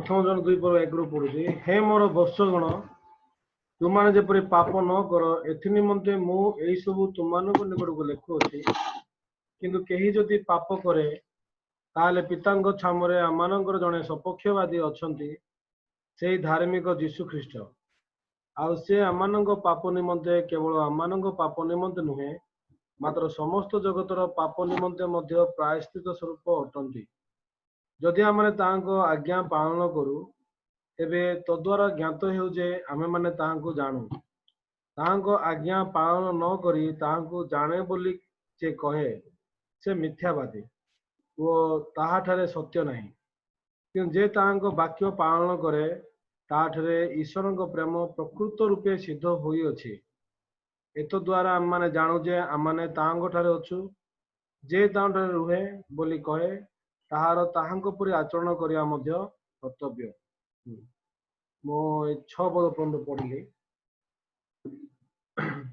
प्रथम जन 2:1 पढ़ुଛି हे मोर वत्सगण तुमने जेपरी पाप न कर एनिमते मु यही सब तुम निकट को लिखुअछि किंतु केही जदि पाप करे ताले पितांग छामरे आमानकर जने सपक्षवादी अछंती से धार्मिक जीशु ख्रीष्ट आउ से आमानक पाप निमंते केवल आमानक पाप निमंते नुहे मात्र समस्त जगतर पाप निमंते मध्य प्रायश्चित स्वरूप अटंती जदि आमने तांको आज्ञा पालन करू तेबे तद्वारा ज्ञात हेउ जे आमे माने तांको जानू तांको आज्ञा पालन न करी तांको जाने बोली जे कहे से मिथ्यावादी वो ताहाठारे सत्य नहीं किंतु जे तांको वाक्य पालन करे ताहाठारे ईश्वरଙ୍କ प्रेम प्रकृत रूपे सिद्ध होई अछि एतो द्वारा आम माने जानू जे आम माने तांको ठारे अछु जे तांको ठारे रुहे बोली कहे ताहार ताहांको परि आचरण करिया मध्य कर्तव्य मो 6 पद पर्यंत पढ़िली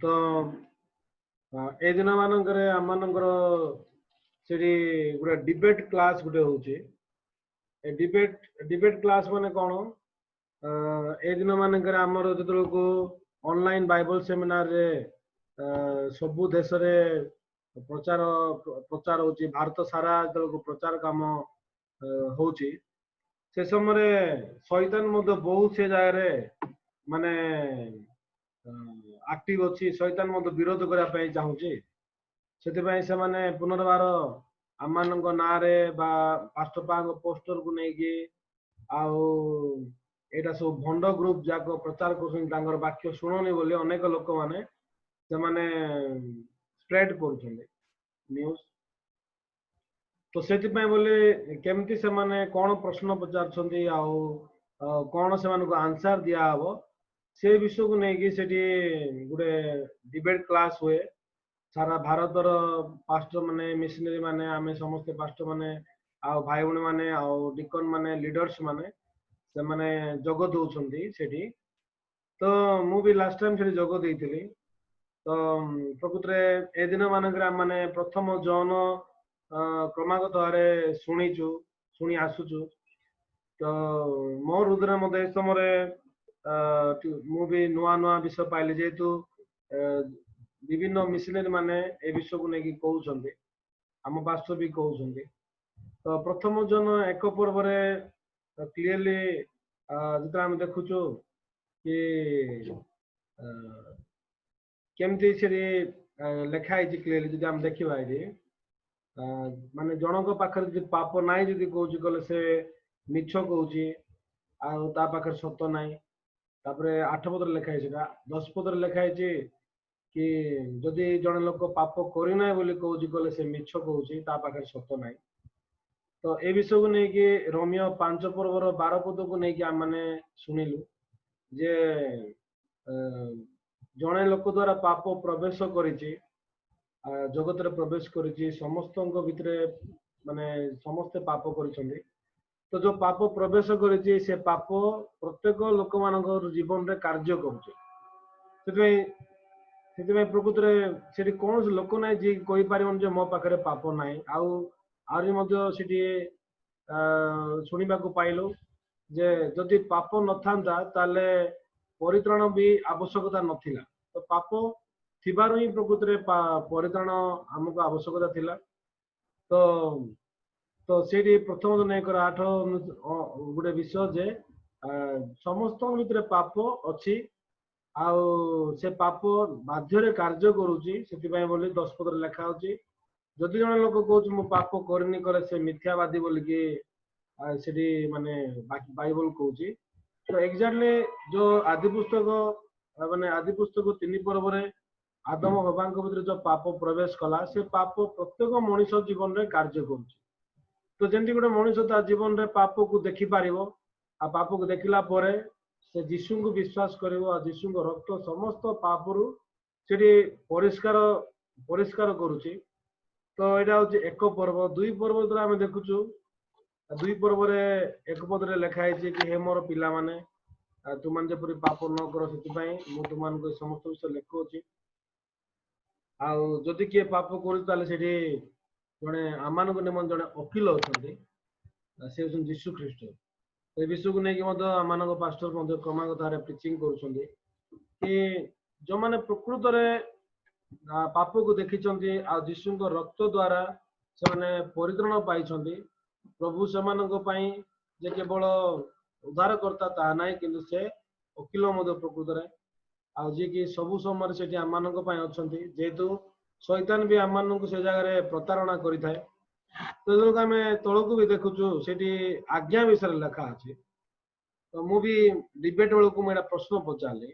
तो ए दिन मानकर आम मानकर सेठी गोटे डिबेट क्लास गोटे होउची ए डिबेट क्लास माने कोन ए दिन मानकर हमर जतरो को ऑनलाइन बाइबल सेमिनार रे सबु देश रे प्रचार प्रचार होची भारत सारा जतरो प्रचार काम होची से समय शैतान मध्य बहुत से जाय रे माने एक्टिव अछि शैतान मध्य विरोध करा पई चाहूची सेति पई से माने पुनर्बार आमानक नारे बा पास्टर पांग पोस्टर को नै कि आउ एटा सब भंड ग्रुप जाको प्रचार करछन तांगर वाक्य सुनोनी बोली अनेक लोक माने से माने स्प्रेड करछन न्यूज तो सेति पई बोले केमती से माने कोन प्रश्न पचार छथि आउ कोन से मानको आंसर दिया हबो से विषय को नै कि सेठी गुडे डिबेट क्लास हुए सारा भारतर पास्टर माने मिशनरी माने आमे समस्त पास्टर माने आ भाई बहन माने आ डिकन माने लीडर्स माने से माने जोग दउछंती सेठी तो मु भी लास्ट टाइम सेठी जोग देइतिली तो प्रकृतरे ए दिन मानकर माने प्रथम जन क्रमागत भारे शुणी आसुचु तो मोर हृदय मध्य समय मु भी नुआ नुआ विषय पाइले जेहेतु विभिन्न मिशनरी माने ए विषय को लेकिन कहउछंती हम पास्टर भी कहउछंती तो प्रथम जन एक पर्व रे क्लियरली जितना हम देखुचु कि केमती से लेखा है क्लियरली जदि हम देखिबा इदी माने जनक पाखर जदि पाप नाइ जदि कहउची कले से मिछ कहउची आ ता पाखर सत्य नाइ तापरे 8 पदर लेखा है सेटा 10 पदर लेखा है कि जदि जन लोक पाप करि नाइ बोली कहउची कले से मिछ कहउची ता पाखर सत्य नाइ तो ए विषय को नै कि रोमियो 5 पर्वर 12 पद को नै कि हम माने सुनिलु जे जने लोक द्वारा पाप प्रवेश करिछि जगत रे प्रवेश करिछि समस्त भितरे माने समस्त पाप करिछन्ति तो जो पाप प्रवेश करिछि से पाप प्रत्येक लोक मानकर जीवन रे कार्य करूछि सेति प्रकृत रे सेठी कोन लोक नै जे कहि पारिबन जे मो पाखरे पाप नाइ आउ आरि मध्य सेठी सुनिबा को पाइलो जे जदि पाप नथांता ताले परित्राण भी आवश्यकता नथिला तो पाप थिबार ही प्रकृत रे परित्राण हमको आवश्यकता थिला तो तो सेठी प्रथम दिन 8 गोटे विषय जे समस्त भितर पाप अछि आउ से पाप बाध्य रे कार्य करूची सेति पय बोली 10 पद लेखा होची जदि जन लोक कहउछ मु पाप करनी करे से मिथ्यावादी बोली कि सेठी माने बाइबल कहउची तो एग्जैक्टली जो आदि पुस्तक माने आदि पुस्तक 3 पर्व रे आदम हवांक भितर जो पाप प्रवेश कला से पाप प्रत्येक मनुष्य जीवन रे कार्य करूची तो जेंति गोटे मनुष्य ता जीवन रे पाप को देखि पारिबो आ पाप को देखिला परे से यीशु को विश्वास करिवो आ यीशु को रक्त समस्त पापरु सेठी परिष्कार परिष्कार करूची तो एटा होची एक पर्व दुई पर्व द्वारा हम देखुचु दुई पर्व रे एक पद रे लिखा है कि हे मोर पिला माने तुम जेपरी पाप न कर से मु तुम समस्त विषय लिखुची आउ जदि किए पाप करू ताले सेठी जने आमान को निमन जने वकील अछंती से यीशु ख्रीष्ट ए विषय को नहीं आम पास्टर क्रमागत प्रिचिंग करुँच कि जो मैंने प्रकृत में पाप को देखी जीशु रक्त द्वारा से परित्राण पाई प्रभु से जे केवल उद्धारकर्ता ता ना कि से वकिल प्रकृत में आ जी कि सबु समय से आम अच्छा जेहेतु शैतान भी आम से जगह प्रतारणा करें तो आम तौक भी देखुचु से आज्ञा विषय लेखा अच्छे तो मुझे डिबेट बेलू मुझे प्रश्न पचारि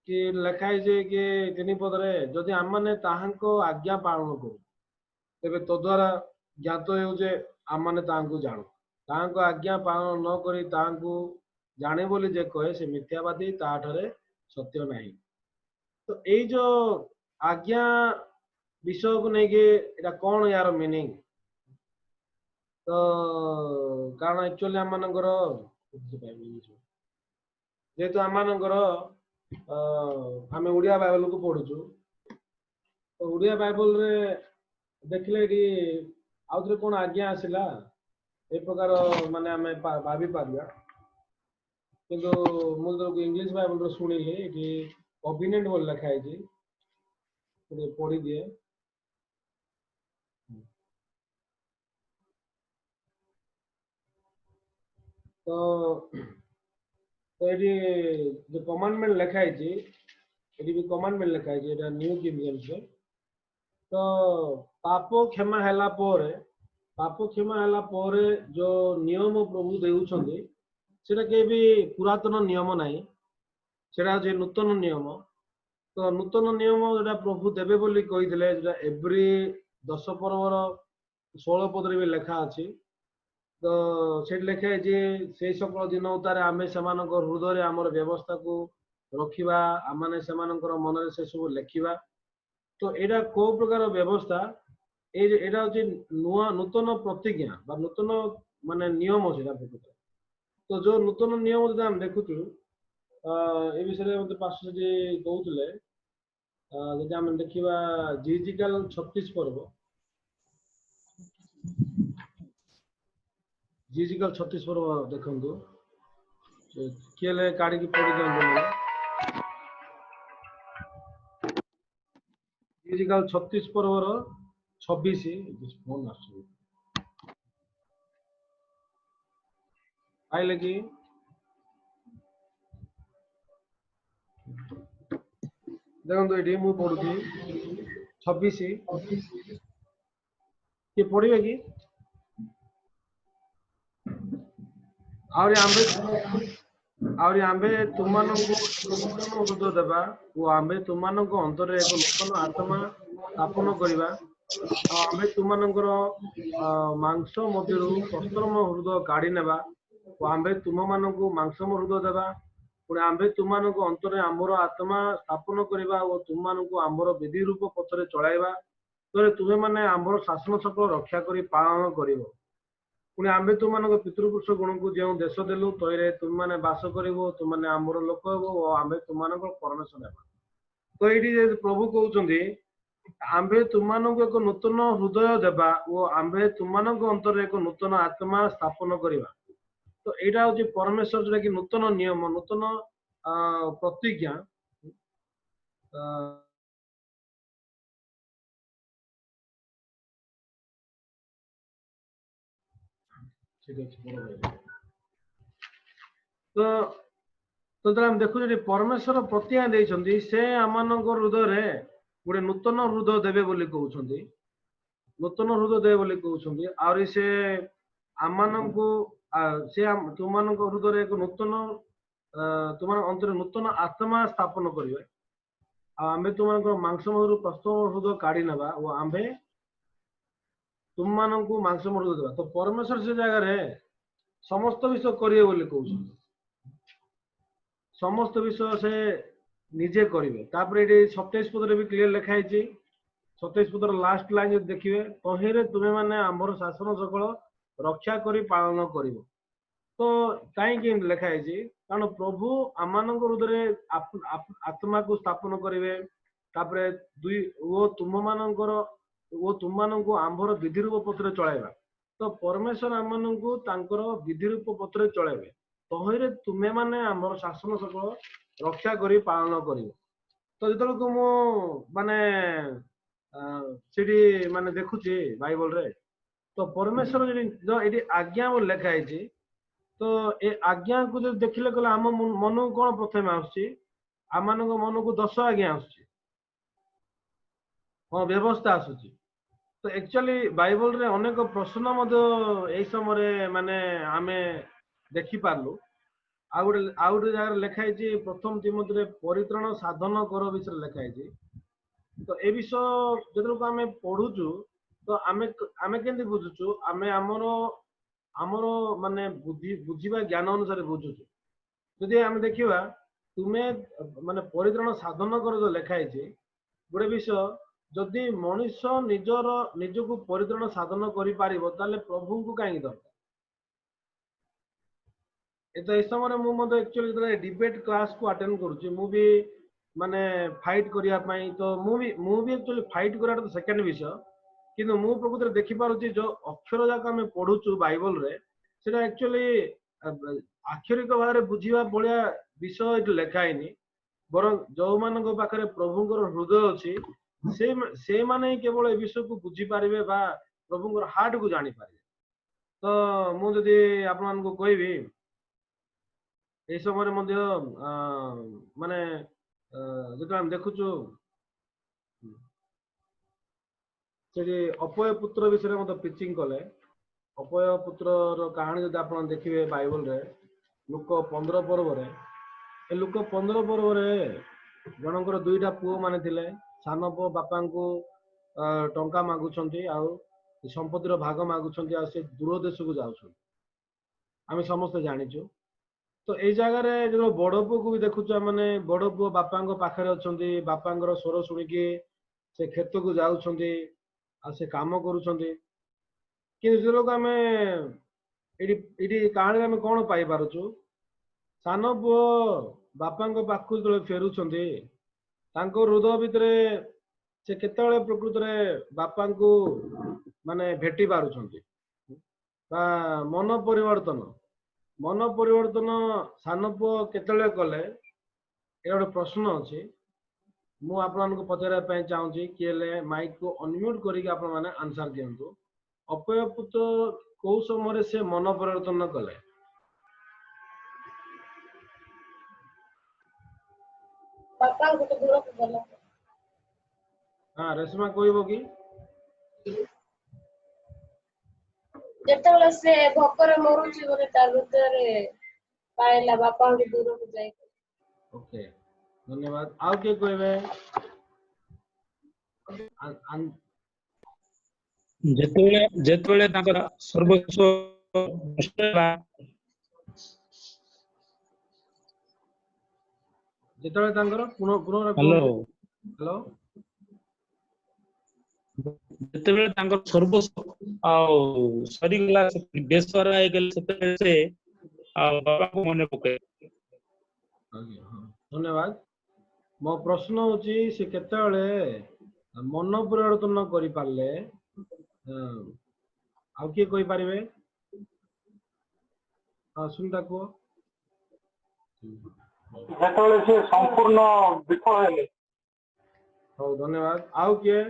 कि लेखाई कि तीन पदरे जदि आम मैंने आज्ञा पालन करूँ तेरे तो द्वारा ज्ञात हो आम मैंने जानू आज्ञा पालन न करी जाने बोली जे कहे से मिथ्यावादी ताठरे सत्य नहीं तो यही जो आज्ञा विषय को लेकिन कौन यार मीनिंग तो कारण एक्चुअली आम मानकर जेहेतु आम मानकर आम ओडिया बाइबल को पढ़ुचु तो ओडिया बाइबल रे देखले आउ थे कौन आज्ञा आसला ए प्रकार माने आम भाभी पारिया किंतु मुझे इंग्लिश बाइबल रो सुनिले कि कॉवेनेंट बोल लिखा है पढ़ी दिए तो ये जो कमांडमेंट लिखा है ये भी कमांडमेंट लिखा है ये न्यू किंग जेम्स रे तो पाप क्षमा हैला पर जो नियम प्रभु देउछंदी सेटा के भी पुरातन नियम नहीं सेटा जे नूतन नियम तो नूतन नियम जोटा प्रभु देवे बोली कही एवरी 10 पर्वर 16 पदरे भी लिखा अच्छी तो से लिखे से सकल दिन उतारे आम से हृदय आम व्यवस्था को रखा आम से मन से सब लिखा तो यहाँ कौ प्रकार व्यवस्था यहाँ हूँ नुआ नूतन प्रतिज्ञा नूतन माने नियम से तो जो नूतन नियम जो आम देखुचु ए विषय मत पास कहते जब आम देखा जिजिकल 36 पर्व जिजिकल 36 पर्व देखु किए काढ़ पढ़ी दिखाते जिजिकल 36 पर्वर 26 फोन आइले कि देखो ये मुझे पढ़ुची 26 किए पढ़े कि आम्भे तुम नूतन हृदय देवा और आम्भे तुम अंतर एक नूतन आत्मा स्थापन करवा आम्भे तुम मांस मध्य कस्तम हृदय काढ़ी नेबा और आम्भे तुम मानक मांसम हृदय देवा पुणे आम्भे तुम अंतर आमर आत्मा स्थापन करवा और तुम आमर विधि रूप पथरे चलाइबा तो तुम्हें माने आमर शासन सकल रक्षा कर पालन कर पुणी आम्भे तुम पितृपुरुष गुण को जो देश देलु तैरे तुम मैंने बास कर तुम मैंने आमर लोक हे आम्भे तुम परमेश्वर हेबा तो ये प्रभु कहते आम्भे तुम एक नूतन हृदय देवा और आम्भे तुम अंतर एक नूतन आत्मा स्थापन करवा तो यहाँ हूँ परमेश्वर जोटा कि नूतन नियम नूतन प्रतिज्ञा तो हम देखु परमेश्वर प्रतिज्ञा देइछंदी से आम हृदय गोटे नूतन हृदय देवे बोली कहउछंदी नूतन हृदय देवे बोली कहउछंदी आउरी से आम से तुम हृदय एक नूतन तुम अंतर नूतन आत्मा स्थापन करेंगे आम्भे तुम मांसम प्रस्तम हृदय काढ़ी नेबा और आम्भे तुम मांसम हृदय देवा तो परमेश्वर से जगह समस्त विषय करिए बोली कहउछंदी समस्त विषय से निजे करेंगे तापर ये 27 पदर भी क्लियर लिखाई 27 पदर लास्ट लाइन जो देखिए तहिरे तुम्हें माने आमर शासन सकल रक्षा करी पालन कर तो कहीं लिखाई कारण प्रभु आम हृदय आत्मा को स्थापन करेंगे तापर दुई वो तुम मानकर वो तुम आंभर विधि रूप पथरे चलाइबा तो परमेश्वर आम मानू तांकर विधि रूप पत्र चलेबे तहिरे तुमे माने आमर शासन सकल रक्षा करी पालन करियो। तो जेतलको मो माने सीडी माने देखुची बाइबल रे तो परमेश्वर जो ये आज्ञा बोल लिखा है तो ए आज्ञा को जो देखिले कले आम मन को कौन प्रथम आसुची आम मान मन को 10 आज्ञा आसुची हाँ व्यवस्था आसुची। तो एक्चुअली बाइबल रे अनेक प्रश्न यही समय माने आमे देखि पारलु आउ गोटे जगह लिखाई प्रथम तिमोथी रे परित्राण साधन कर विषय लिखाई। तो ए विषय जो आम पढ़ुचु तो आमे आमे केंति बुझुचु आमे हमरो हमरो माने बुद्धि बुझिबा ज्ञान अनुसार बुझुचु। जदि आमे देखिबा तुमे माने परित्राण साधन कर जो लिखाई गोटे विषय जदि मनुष्य निजर निजको परित्राण साधन करि पारिबो ताले प्रभु को काहे दरकार। तो इस समय मु मते एक्चुअली डिबेट क्लास को अटेंड करूची मु भी माने फाइट करिया पई तो मु भी एक्चुअली फाइट करा तो सेकंड विषय किंतु मु प्रकृति रे देखि पारुची जो अक्षर जाक हम पढुचु बाइबल रे सेटा एक्चुअली आक्षरिक भाव रे बुझिबा बलिया विषय एठी लेखाइनी बरं जो मानक पाखरे प्रभुंकर हृदय अछि से माने केवल ए विषय को बुझी पारिबे बा प्रभुंकर हार्ट को जानि पारिबे। तो मु जदि आपन मान को कहबी ए समय मध्य माने जेटा हम देखुचु से अपय पुत्र विषय मत पिचिंग कले अपय पुत्र कहानी जब आप देखिए बाइबल रे लुक 15 पर्व रे ए लुक 15 पर्व रे जनकर दुईटा पुओ माने थिले सान पुओ बापा को टंका मागुछंती आ संपत्तिर भाग मागुछंती आ से दूर देश को जाउछंती आमे समस्त जानिछु। तो ए जगह रे जो बड़ पुओ को भी देखुछु माने बड़ पुओ बापा को पाखरे अछंती बापांकर स्वर सुनिकी से खेत को जाउछंती आ से काम करूछंती कि जो लोग आमे इडी कहानी आमे कोन पाई पारुछु सान पुओ बापांको पाखु जो फेरुछंती तांको हृदय भितरे से केतळे प्रकृति रे बापांको माने भेटी पारुछंती बा मन परिवर्तन सान पुओ केतळे कले ए गोटे प्रश्न अछि मु आपन को पचारे पय चाहूची कि माइक को अनम्यूट करिक आपन माने आंसर दियंतु अपय पुत्र को समय से मन परिवर्तन कले। बापा को तो दूर को गला हां रेशमा कहबो कि जेतले से भकर मरुची बोले ता भीतर पाइला बापा को दूर को जाय। ओके धन्यवाद। आउ के कहबे जेतବେଳେ ତାଙ୍କର ସର୍ବସ୍ୱ ଯେତେବେଳେ ତାଙ୍କର ପୁନଃ ହ୍ୟାଲୋ हेलो ଯେତେବେଳେ ତାଙ୍କର ସର୍ବସ୍ୱ ଆଉ ସରିଗଲା ବେସହାରା ହେଇଗଲେ ସେତେବେଳେ ସେ ଆଉ ବାବାଙ୍କୁ ମନେ ପକାଏ। धन्यवाद। मो प्रश्न होची से केतेବେଳେ मन परिवर्तन करि पारले आउ के कहि पारिबे सुनता को ଯେତେବେଳେ ସେ ସମ୍ପୂର୍ଣ୍ଣ ବିଫଳ ହେଲେ। ହଉ ଧନ୍ୟବାଦ। ଆଉ କିଏ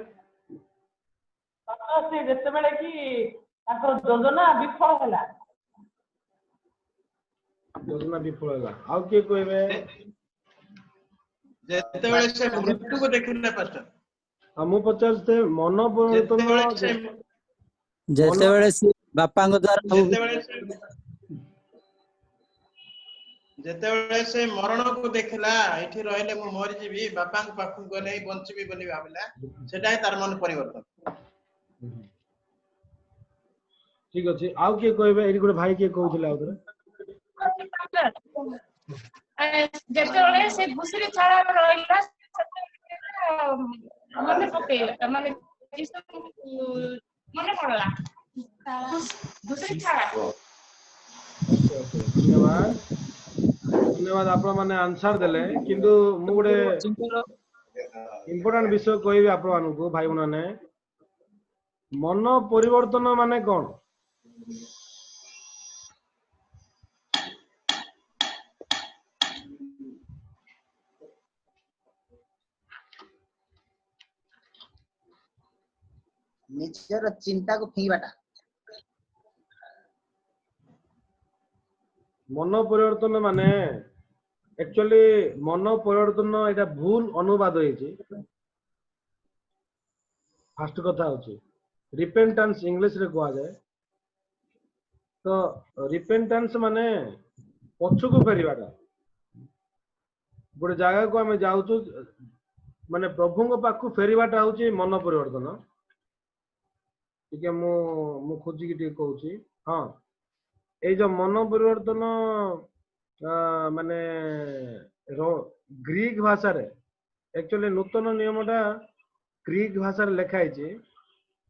ସେ ଯେତେବେଳେ କି ତାଙ୍କର ଯୋଜନା ବିଫଳ ହେଲା ଆଉ କିଏ କହିବେ ଯେତେବେଳେ ସେ ମୃତ୍ୟୁକୁ ଦେଖିଲେ ପାଷ୍ଟର ମୁଁ ପଚାରୁଛେ ମନ ପରିବର୍ତ୍ତନ ଯେତେବେଳେ ସେ ବାପାଙ୍କ ଦ୍ୱାରା ଯେତେବେଳେ ସେ ମରଣକୁ ଦେଖିଲା ଏଠି ରହିଲେ ମୁଁ ମରିଯିବି ବାପାଙ୍କ ପାଖକୁ ଗଲେ ବଞ୍ଚିବି ବୋଲି ଭାବିଲା ସେଟା ହିଁ ତାର ମନ ପରିବର୍ତ୍ତନ। ଠିକ ଅଛି। ଆଉ କିଏ କହିବେ ଏଠି ଗୋଟେ ଭାଇ କିଏ କହୁଥିଲେ ଆଉ ଥରେ ଯେତେବେଳେ ସେ ଘୁଷୁରୀ ଛାଡା ରହିଲା ମନେ ପକେଇଲା ମାନେ ମନେ ପଡଲା ଘୁଷୁରୀ ଛାଡା। ଧନ୍ୟବାଦ ଧନ୍ୟବାଦ ଆପଣ ମାନେ ଆନ୍ସର ଦେଲେ କିନ୍ତୁ ମୁଁ ଗୋଟେ इम्पोर्टेंट विषय कहबी आपण मानकु भाई बहन मन परिवर्तन माने कौन ନିଜର ଚିନ୍ତାକୁ ଫିଙ୍ଗିବାଟା मन परिवर्तन माने एक्चुअली मन परिवर्तन एटा भूल अनुवाद होइछि फर्स्ट कथा होछि रिपेंटेंस इंग्लिश रे कहा जाए तो रिपेंटेंस माने पछकु फेरिबाटा गोटे जगह को आम जाऊँ माने प्रभु पाखु फेरिबाटा होछि मन परिवर्तन ठीक मु खोजिकी टी कहूछि हाँ ये जो मन परिवर्तन माने ग्रीक भाषा रे एक्चुअली नूतन नियमटा ग्रीक भाषा रे लिखा है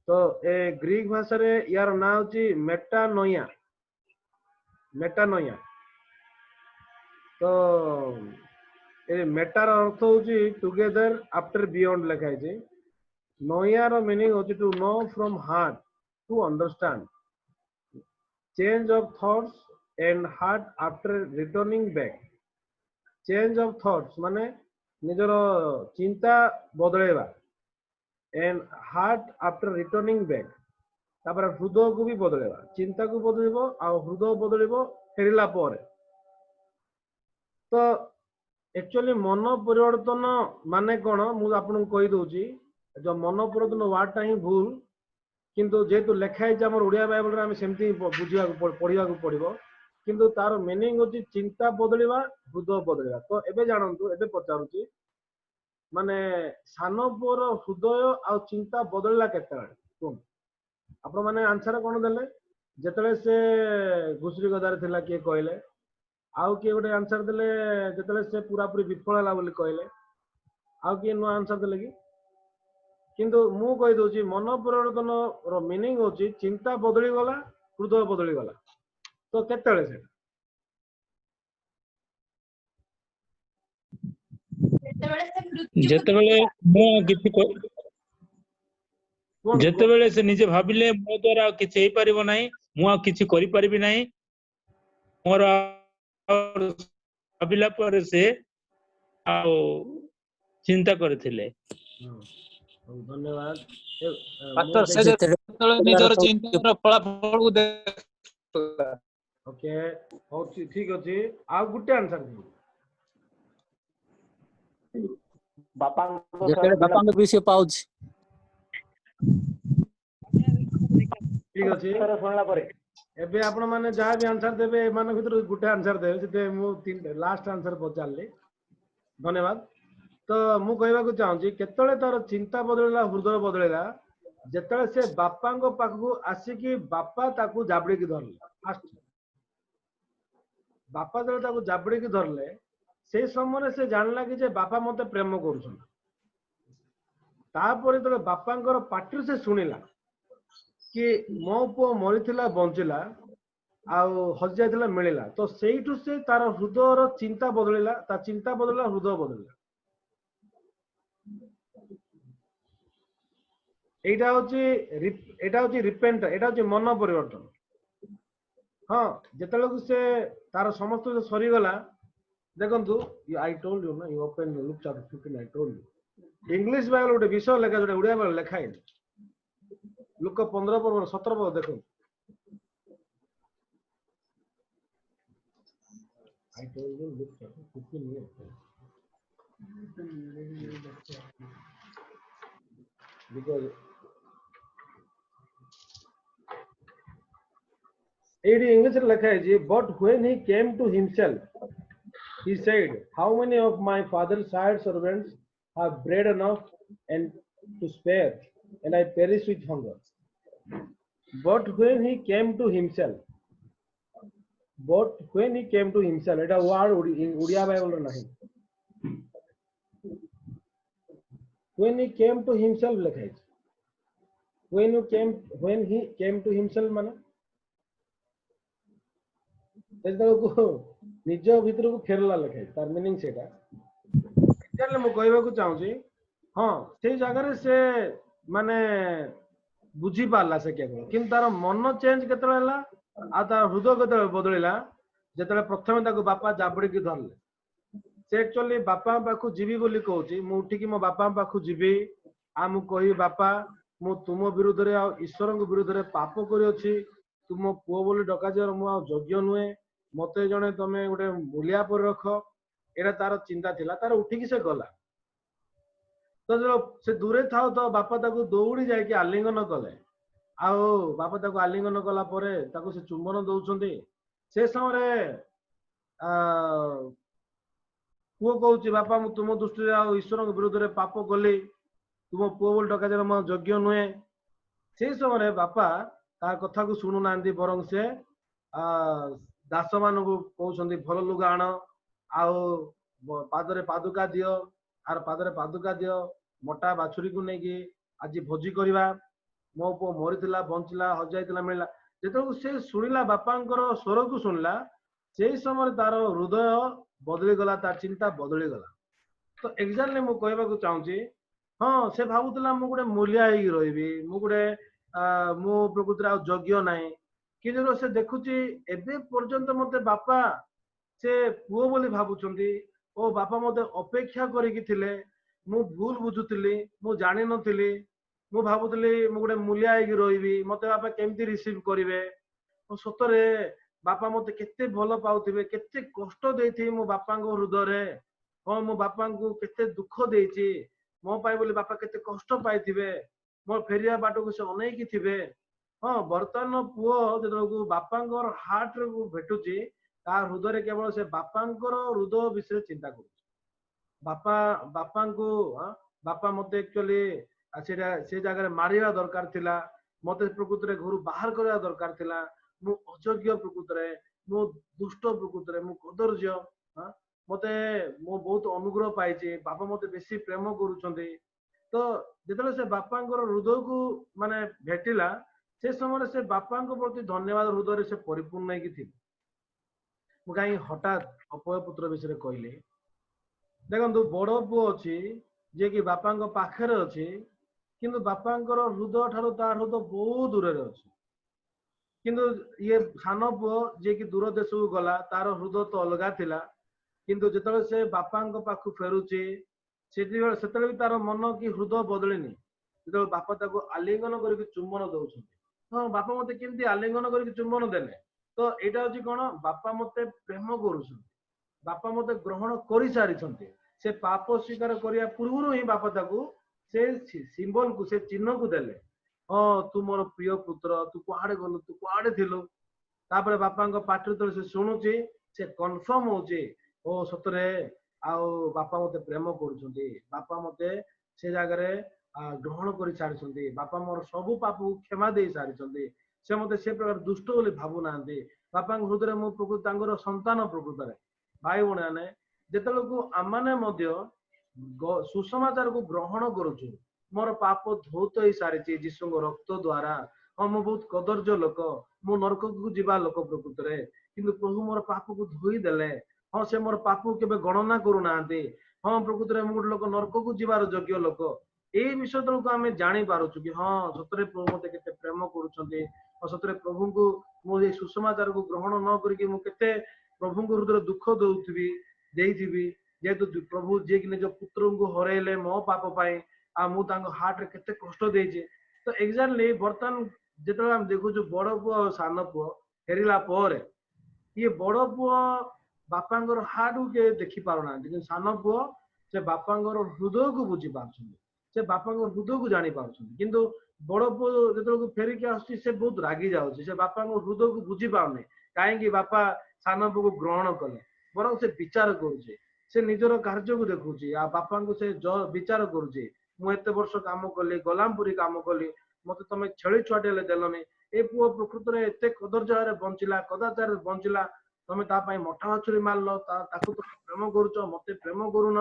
तो ए ग्रीक भाषा रे यार ना होची मेटानोया तो ए मेटार अर्थ होची टुगेदर आफ्टर बियॉन्ड लिखा है नोया रो मीनिंग होची to know from heart to understand change of thoughts and heart after returning back change of thoughts माने निजर चिंता बदलेवा and heart after returning back तापर हृदय को भी बदलेवा चिंता को बदलेबो आ हृदय बदलेबो फेरिला पर तो एक्चुअली मन परिवर्तन माने कोन मु आपन कहि दोची जो मन परिवर्तन वार्ड टा ही भूल किंतु जेतु लेखा है हमर ओडिया बाइबल रे हम सेमती बुझिया पढिया को पड़िबो किंतु तार मीनिंग होची चिंता बदलिबा हृदय बदलिबा तो एबे जानंतु एबे पचारुची माने सानो पोर हृदय आ चिंता बदलला केते कोन आपण माने आंसर कोन देले जेतले से घुसरी गदार थिला के कहले आउ के गोटे आंसर देले जेतले से पूरा पूरी विफल होला बोली कहले आउ के नो आंसर देले कि किंतु मु कहि दोची मन परिवर्तन रो मीनिंग होची चिंता बदली गला हृदय बदली गला तो केतले से ଯେତେବେଳେ ମୁଁ କିଛି ଯେତେବେଳେ ସେ ନିଜେ ଭାବିଲେ ମୋ ଦ୍ୱାରା ଆଉ କିଛି ହେଇପାରିବ ନାହିଁ ମୁଁ ଆଉ କିଛି କରିପାରିବି ନାହିଁ ମୋର ଭାବିଲା ପରେ ସେ ଆଉ ଚିନ୍ତା କରିଥିଲେ धन्यवाद पास्टर से जेतेବେଳେ ନିଜର ଚିନ୍ତାର ଫଳାଫଳକୁ ଦେଖ ओके होची ठीक अछि आ गुटे आंसर दे ଯେତେବେଳେ ବାପାଙ୍କ ବି ସେ ପାଉଛି ठीक अछि सुनला परे एबे आपण माने जहा भी आंसर देबे मान भीतर गुटे आंसर देबे सेते मु तीन लास्ट आंसर पचारले धन्यवाद तो मु कहबा को चाहूची केतळे तार चिंता बदलला हृदय बदलला जेतळे से बापा को पाखु आसी कि बापा ताकू जाबड़ी की धरले फास्ट बापा जब ताकू जाबड़ी की धरले से समय से जानला कि जे बापा मते प्रेम करूछन तापर तो बापांकर पाटी से शुणिला कि मो पो मरिथिला बंचिला आउ हज जाइथिला मिलिला तो सेइठु से तार हृदय रो चिंता बदलिला ता चिंता बदलिला हृदय बदलिला एटा होची रिपेंट एटा होची मन परिवर्तन हाँ जेतलक से तार समस्त सरी गला देखंतु आई टोल्ड यू ना you open look chapter 15 I told you English Bible गोटे विषय लेखा जोटा उड़िया बाइबल लेखा है लुक 15 पर 17 पर देखो I told you look chapter 15 because it English lekha hai but when he came to himself he said how many of my father's hired servants have bread enough and to spare and I perish with hunger but when he came to himself eta word Odia Bible ro nahi when he came to himself lekha hai when he came to himself माने को निज भीतर को फेरला लेखे तार meaning सेटा चल मु कहबा को चाहूची हां से जगह रे से माने बुझी पारला से केवल किंतु तार मन चेंज केतले हला आ तार हृदय केतले बदलिला जेतले प्रथमे ताको बापा जाबड़ी की धरले से एक्चुअली बापा पाखु जीवी बोली कहूची मु उठी मो बापा पाखु जीवी आ मु कहि बापा मु तुम विरुद्ध रे आ ईश्वर विरुद्ध रे पाप करि अछि तुम पुओ बोली डका जर मु आ योग्य नुहे मते जणे तमे गोटे मूलिया पर रख एरा तार चिंता थिला तार उठी से गला तो जो से दूरे था तो बापा ताको दौड़ी जाके आलिंगन कले आओ बापा ताको आलिंगन कला परे ताको से चुंबन दउछंती से समय पुओ कहूची बापा मु तुम दृष्टि आ ईश्वर विरुद्ध रे पाप कली तुम पुओ बोल डका जर म योग्य नुहे से समय बापा तार कथा को सुनु नांदी बरং से दास मान को कहउछंती भल लुगा आण आओ पादरे पादुका दियो आर पादरे पादुका दियो मोटा बाछुरी को नेकी आज भोजी करवा मो पो मरीला बंचला हजाइला मिलला जो से शुणिला बापांकर स्वर को शुणिला से समय तार हृदय बदली गला तार चिंता बदली गला तो एक्जाक्टली मु कहबा चाहूँगी हाँ से भावुला मु गोटे मूल्या रही मु गोटे मु प्रकृति आ योग्य ना कि से देखुची एबे पर्यंत मते बापा से पुओ बोली भावुचंती ओ बापा मते अपेक्षा करिकी थिले मु भूल बुझुतिली मु जानि नथिली मु भावुतिली मु गोटे मूल्या रही मते बापा केमती रिसीव करिवे ओ सतरे बापा मते केते भल पाउथिबे केते कष्ट देथि मो बापांको हृदय रे हाँ मो बापांको केते दुख देछि मो पाई बोली बापा केते कष्ट पाइथिबे मोर फेरिया बाटो को से अनेकी थिबे हाँ वर्तमान पुओ जो बापांकर हार्ट रे भेटुची तार हृदय केवल से बापांकर हृदय विषय चिंता कर बापा बापांको बापा मते एक्चुअली से जगह मारिया दरकार थिला मते प्रकृति रे घर बाहर करया दरकार थिला मु अयोग्य प्रकृति रे मु दुष्ट प्रकृति रे मु कदर्य मते मो बहुत अनुग्रह पाइछि बापा मते बेसी प्रेम करूछंती तो जेतले से बापांकर हृदय को माने भेटिला से समय से बापांको प्रति धन्यवाद हृदय से परिपूर्ण नहीं थी मु कहीं हठात अपय पुत्र विषय कहले देखो बड़ पुओ अच्छी जे कि बापांको पाखरे अच्छी किंतु बापांकर हृदय ठारो तार हृदय बहुत दूर अच्छी किंतु ये सान पुओ जे कि दूर देश को गला तार हृदय तो अलग थिला किंतु जेतले से बापांको पाखु फेरुची सेते भी तार मन की हृदय बदलिनी जो बापा ताको आलिंगन करके चुंबन दउछन हाँ बापा मते केमती आलिंगन करके चुंबन देले तो एटा होची कोन बापा मते प्रेम करूछन बापा मते ग्रहण करि सारिछन्ते से पाप स्वीकार करिया पूर्वरु ही बापा ताको से सिंबल को से चिन्ह को देले हाँ तू मोर प्रिय पुत्र तू कुआडे गलु तू कुआडे थिलु तापर बापांको पाटी तो से सुनुची से कन्फर्म होची ओ सतरे आउ बापा मते प्रेम करूछन्ते बापा मते से जगह ग्रहण कर सारी बापा मोर सबू पाप क्षमा दे सारी से मते से प्रकार दुष्ट बोली भावु ना बापा हृदय मु प्रकृति संतान प्रकृत भाई भाई मैंने जिते को आम सुसमाचार को ग्रहण करुचु मोर पाप धौत हो सारी जीशु रक्त द्वारा हाँ मु बहुत कदर्य लोक मु नरक को जीवा लोक प्रकृत रे किंतु प्रभु मोर पाप को धोई देले हाँ से मोर पाप को केबे गणना करूना हाँ प्रकृत रे मु लोक नरक को जीवार योग्य लोक ये विषय तक आम जानी पार्छु कि हाँ सतरे प्रभु मते केते प्रेम करूछन्ते और सतरे प्रभु को मु सुसमाचार को ग्रहण न करके मु केते प्रभु को हृदय दुख दउथबी देइथिबी जेतु प्रभु जे कि निज पुत्र को हरैले मो पाप पाए आ मु तांको हार्ट रे केते कष्ट देइछे तो एक्जेक्टली बर्तमान जेतले हम देखु जो बड़ पुओ और सान पुओ फेरिला पर ये बड़ पुओ बापांगर हार्ट के देखि पारुना लेकिन सान पुओ से बापांगर हृदय को बुझी पारछन से बापा हृदय को जानी पार्छन किंतु बड़ पुओ जो फेरिक आसुची से बहुत रागी जाउची से बापा हृदय को बुझी पाउने कहीं बापा सान पुओ को ग्रहण कले बरं से विचार करुचे से निजर कार्य को देखुची आ बापा को से विचार करुचे मु एते वर्ष काम कली गलामपुरी काम कली मते तमे छेली छुआटे देलनी ए पुओ प्रकृत रे एते कदर्य बंचिला कदाचार बंचिला तमे ता पई मोटा बाछुरी मारलो ताकू तो प्रेम करूच मते प्रेम करून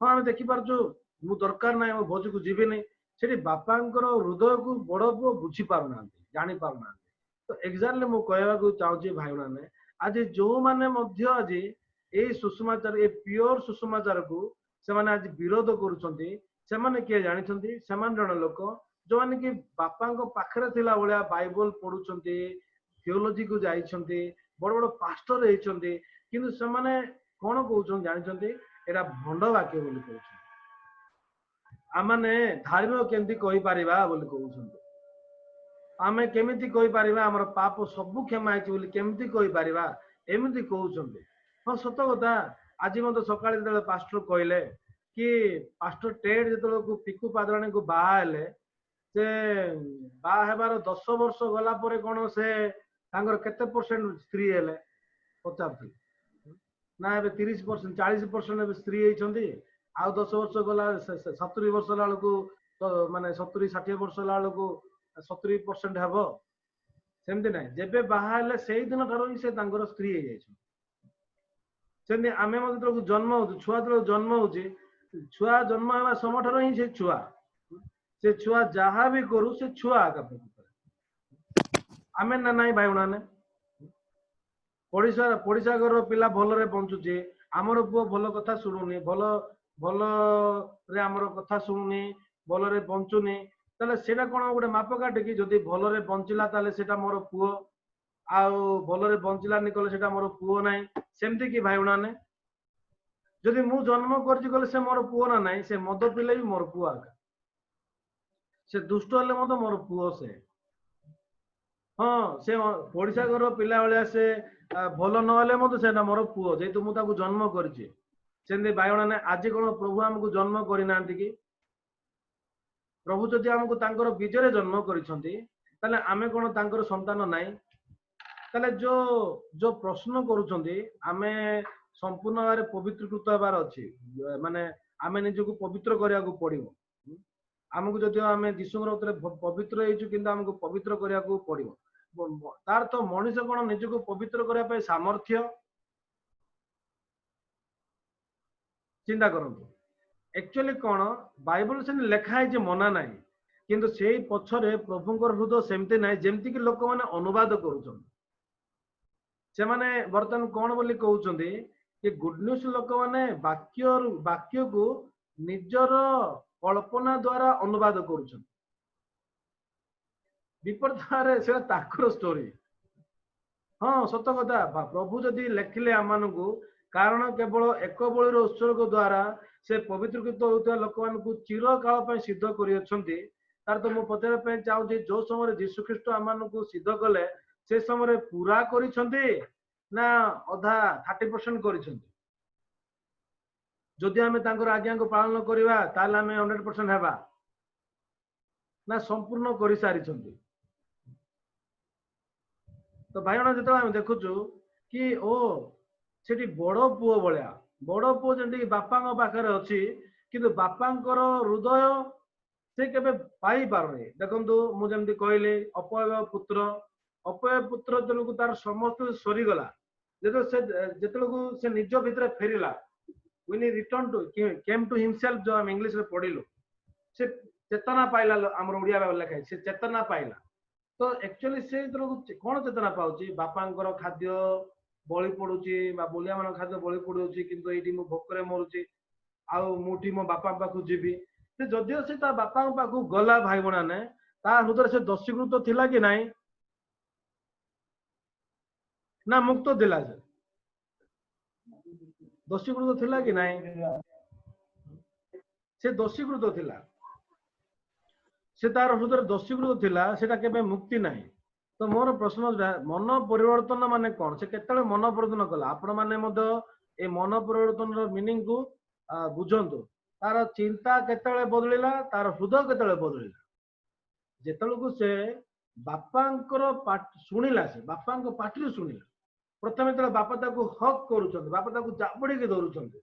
हाँ आम देखि पारछु मु दरकार ना मो भोज को जीवी नहीं से बापांकर हृदय को बड़ पुओ बुझी पारुना जानी पारुना तो एक्जाक्टली मु कहबा चाहूँगी भाई मैंने आज जो माने मध्य आज ए सुसमाचार ए प्योर सुसमाचार को से माने आज विरोध करूछन्ती से माने के जानिछन्ती समान जण लोक ଯୋଉମାନେ କି ବାପାଙ୍କ ପାଖରେ ଥିଲା ଭଳିଆ ବାଇବଲ ପଢୁଛନ୍ତି, ଥିଓଲୋଜି କୁ ଯାଇଛନ୍ତି, ବଡ ବଡ ପାଷ୍ଟର ହେଇଛନ୍ତି, କିନ୍ତୁ ସେମାନେ କଣ କହୁଛନ୍ତି ଜାଣିଛନ୍ତି? ଏଇଟା ଭଣ୍ଡ ବାକ୍ୟ ବୋଲି କହୁଛନ୍ତି। ଆମମାନେ ଧାର୍ମିକ କେମିତି କହିପାରିବା ବୋଲି କହୁଛନ୍ତି। ଆମେ କେମିତି କହିପାରିବା ଆମର ପାପ ସବୁ କ୍ଷମା ହେଇଛି ବୋଲି କେମିତି କହିପାରିବା? ଏମିତି କହୁଛନ୍ତି। ହଁ ସତ କଥା। ଆଜି ମଧ୍ୟ ସକାଳେ ଯେତେବେଳେ ପାଷ୍ଟର କହିଲେ କି ପାଷ୍ଟର ଟେଡ୍ ଯେତେବେଳେ ପିକୁ ପାଦରାଣୀଙ୍କୁ ବାହା ହେଲେ, ସେ ବାହା ହେବାର 10 ବର୍ଷ ଗଲା ପରେ କଣ ସେ ତାଙ୍କର କେତେ ପରସେଣ୍ଟ ସ୍ତ୍ରୀ ହେଲେ ପଚାରୁଥିଲେ? ନା ଏବେ 30%, 40% ଏବେ ସ୍ତ୍ରୀ ହେଇଛନ୍ତି। ଆଉ 10 ବର୍ଷ ଗଲା 70 ବର୍ଷ ହେଲା ବେଳକୁ ମାନେ 70-60 ବର୍ଷ ହେଲା ବେଳକୁ 70% ହେବ। ସେମିତି ନାହିଁ, ଯେବେ ବାହା ହେଲେ ସେଇଦିନ ଠାରୁ ହିଁ ସେ ତାଙ୍କର ସ୍ତ୍ରୀ ହେଇଯାଇଛନ୍ତି। ସେମିତି ଆମେ ମଧ୍ୟ ଯେତେବେଳକୁ ଜନ୍ମ ହଉଛୁ, ଛୁଆ ଯେତେବେଳେ ଜନ୍ମ ହଉଛି, ଛୁଆ ଜନ୍ମ ହେବା ସମୟ ଠାରୁ ହିଁ ସେ ଛୁଆ ଯାହା ବି କରୁ ସେ ଛୁଆ ଆକା ଆମେ ନା ନାଇଁ ଭାଇ ଭଉଣୀ? ପଡିଶା ଘରର ପିଲା ଭଲରେ ବଞ୍ଚୁଛି, ଆମର ପୁଅ ଭଲ କଥା ଶୁଣୁନି, ଭଲରେ ଆମର କଥା ଶୁଣୁନି, ଭଲରେ ବଞ୍ଚୁନି, ତାହେଲେ ସେଇଟା କଣ ଗୋଟେ ମାପକାଠି କି? ଯଦି ଭଲରେ ବଞ୍ଚିଲା ତାହେଲେ ସେଇଟା ମୋର ପୁଅ, ଆଉ ଭଲରେ ବଞ୍ଚିଲାନି କହିଲେ ସେଇଟା ମୋର ପୁଅ ନାହିଁ। ସେମିତି କି ଭାଇ ଭଉଣୀ? ଯଦି ମୁଁ ଜନ୍ମ କରିଛି କହିଲେ ସେ ମୋର ପୁଅ ନା ନାହିଁ? ସେ ମଦ ପିଇଲେ ବି ମୋର ପୁଅ ଆକା, ସେ ଦୁଷ୍ଟ ହେଲେ ମଧ୍ୟ ମୋର ପୁଅ। ସେ ହଁ, ସେ ପଡିଶା ଘର ପିଲା ଭଳିଆ ସେ ଭଲ ନହେଲେ ମଧ୍ୟ ସେଇଟା ମୋର ପୁଅ, ଯେହେତୁ ମୁଁ ତାକୁ ଜନ୍ମ କରିଛି। ସେମିତି ଭାଇ ଭଉଣୀ, ଆଜି କଣ ପ୍ରଭୁ ଆମକୁ ଜନ୍ମ କରିନାହାନ୍ତି କି? ପ୍ରଭୁ ଯଦି ଆମକୁ ତାଙ୍କର ବୀଜରେ ଜନ୍ମ କରିଛନ୍ତି, ତାହେଲେ ଆମେ କଣ ତାଙ୍କର ସନ୍ତାନ ନାହିଁ? ତାହେଲେ ଯୋଉ ପ୍ରଶ୍ନ କରୁଛନ୍ତି, ଆମେ ସମ୍ପୂର୍ଣ୍ଣ ଭାବରେ ପବିତ୍ରକୃତ ହେବାର ଅଛି। ମାନେ ଆମେ ନିଜକୁ ପବିତ୍ର କରିବାକୁ ପଡିବ। ଆମକୁ ଯଦି ଆମେ ଯୀଶୁଙ୍କର ଉପରେ ପବିତ୍ର ହେଇଛୁ, କିନ୍ତୁ ଆମକୁ ପବିତ୍ର କରିବାକୁ ପଡିବ। ତାର ତ ମଣିଷ କଣ ନିଜକୁ ପବିତ୍ର କରିବା ପାଇଁ ସାମର୍ଥ୍ୟ? ଚିନ୍ତା କରନ୍ତୁ। ଆକ୍ଚୁଆଲି କଣ ବାଇବଲ ସେମିତି ଲେଖା ହେଇଛି ମନା ନାହିଁ, କିନ୍ତୁ ସେଇ ପଛରେ ପ୍ରଭୁଙ୍କର ହୃଦୟ ସେମିତି ନାହିଁ ଯେମିତିକି ଲୋକମାନେ ଅନୁବାଦ କରୁଛନ୍ତି। ସେମାନେ ବର୍ତ୍ତମାନ କଣ ବୋଲି କହୁଛନ୍ତି କି ଗୁଡ ନ୍ୟୁଜ ଲୋକମାନେ ବାକ୍ୟକୁ ନିଜର କଳ୍ପନା ଦ୍ଵାରା ଅନୁବାଦ କରୁଛନ୍ତି। ବିପର୍ଯ୍ୟୟରେ ସେଟା ତାଙ୍କର ଷ୍ଟୋରି। ହଁ ସତ କଥା। ପ୍ରଭୁ ଯଦି ଲେଖିଲେ ଆମମାନଙ୍କୁ, କାରଣ କେବଳ ଏକ ବଳିର ଉତ୍ସର୍ଗ ଦ୍ଵାରା ସେ ପବିତ୍ରକୃତ ହେଉଥିବା ଲୋକମାନଙ୍କୁ ଚିରକାଳ ପାଇଁ ସିଦ୍ଧ କରିଅଛନ୍ତି। ତାର ତ ମୁଁ ପଚାରିବା ପାଇଁ ଚାହୁଁଛି, ଯୋଉ ସମୟରେ ଯୀଶୁ ଖ୍ରୀଷ୍ଟ ଆମମାନଙ୍କୁ ସିଦ୍ଧ କଲେ, ସେ ସମୟରେ ପୁରା କରିଛନ୍ତି ନା ଅଧା 30% କରିଛନ୍ତି? ଯଦି ଆମେ ତାଙ୍କର ଆଜ୍ଞାକୁ ପାଳନ କରିବା ତାହେଲେ ଆମେ 100% ହେବା, ନା ସମ୍ପୂର୍ଣ୍ଣ କରିସାରିଛନ୍ତି? ତ ଭାଇମାନେ, ଯେତେବେଳେ ଆମେ ଦେଖୁଛୁ କି ସେଠି ବଡ ପୁଅ ଭଳିଆ, ବଡ ପୁଅ ଯେମିତି ବାପାଙ୍କ ପାଖରେ ଅଛି, କିନ୍ତୁ ବାପାଙ୍କର ହୃଦୟ ସେ କେବେ ପାଇପାରୁନି। ଦେଖନ୍ତୁ, ମୁଁ ଯେମିତି କହିଲି ଅପୟ ପୁତ୍ର ଯେତେବେଳକୁ ତାର ସମସ୍ତ ସରିଗଲା, ଯେତେବେଳକୁ ସେ ନିଜ ଭିତରେ ଫେରିଲା, when he returned to came to himself, जो हम इंग्लिश में पढ़िलु, से चेतना पाइला। ଆମର ଓଡିଆ ବାଇବଲ ଲେଖା ହେଇଛି, ସେ ଚେतना ପାଇଲା। ତ ଆକ୍ଚୁଆଲି ସେ କଣ ଚେତନା ପାଉଛି? ବାପାଙ୍କର ଖାଦ୍ୟ ବଳି ପଡୁଛି, ବା ବଲିଆ ମାନଙ୍କ ଖାଦ୍ୟ ବଳି ପଡୁଛି, କିନ୍ତୁ ଏଇଠି ମୁଁ ଭୋକରେ ମରୁଛି, ଆଉ ମୁଠି ମୋ ବାପାଙ୍କ ପାଖକୁ ଯିବି। ସେ ଯଦିଓ ସେ ତା ବାପାଙ୍କ ପାଖକୁ ଗଲା ଭାଇ ଭଉଣୀ, ତା ହୃଦୟରେ ସେ ଦୋଷୀକୃତ ଥିଲା କି ନାହିଁ? ନା ମୁକ୍ତ ଥିଲା? ସେ ଦୋଷୀକୃତ ଥିଲା କି ନାହିଁ? ସେ ଦୋଷୀକୃତ ଥିଲା। ସେ ତାର ହୃଦୟରେ ଦୋଷୀକୃତ ଥିଲା, ସେଟା କେବେ ମୁକ୍ତି ନାହିଁ। ତ ମୋର ପ୍ରଶ୍ନ, ମନ ପରିବର୍ତ୍ତନ ମାନେ କଣ? ସେ କେତେବେଳେ ମନ ପରିବର୍ତ୍ତନ କଲା? ଆପଣ ମାନେ ମଧ୍ୟ এই ମନ ପରିବର୍ତ୍ତନର ମିନିଂ କୁ ବୁଝନ୍ତୁ। ତାର ଚିନ୍ତା କେତେବେଳେ ବଦଳିଲା, ତାର ହୃଦୟ କେତେବେଳେ ବଦଳିଲା? ଯେତେବେଳକୁ ସେ ବାପାଙ୍କର ଶୁଣିଲା, ସେ ବାପାଙ୍କ ପାଟିରୁ ଶୁଣିଲା। ପ୍ରଥମେ ଯେତେବେଳେ ବାପା ତାକୁ ହକ୍ କରୁଛନ୍ତି, ବାପା ତାକୁ ଜାବୁଡିକି ଧରୁଛନ୍ତି,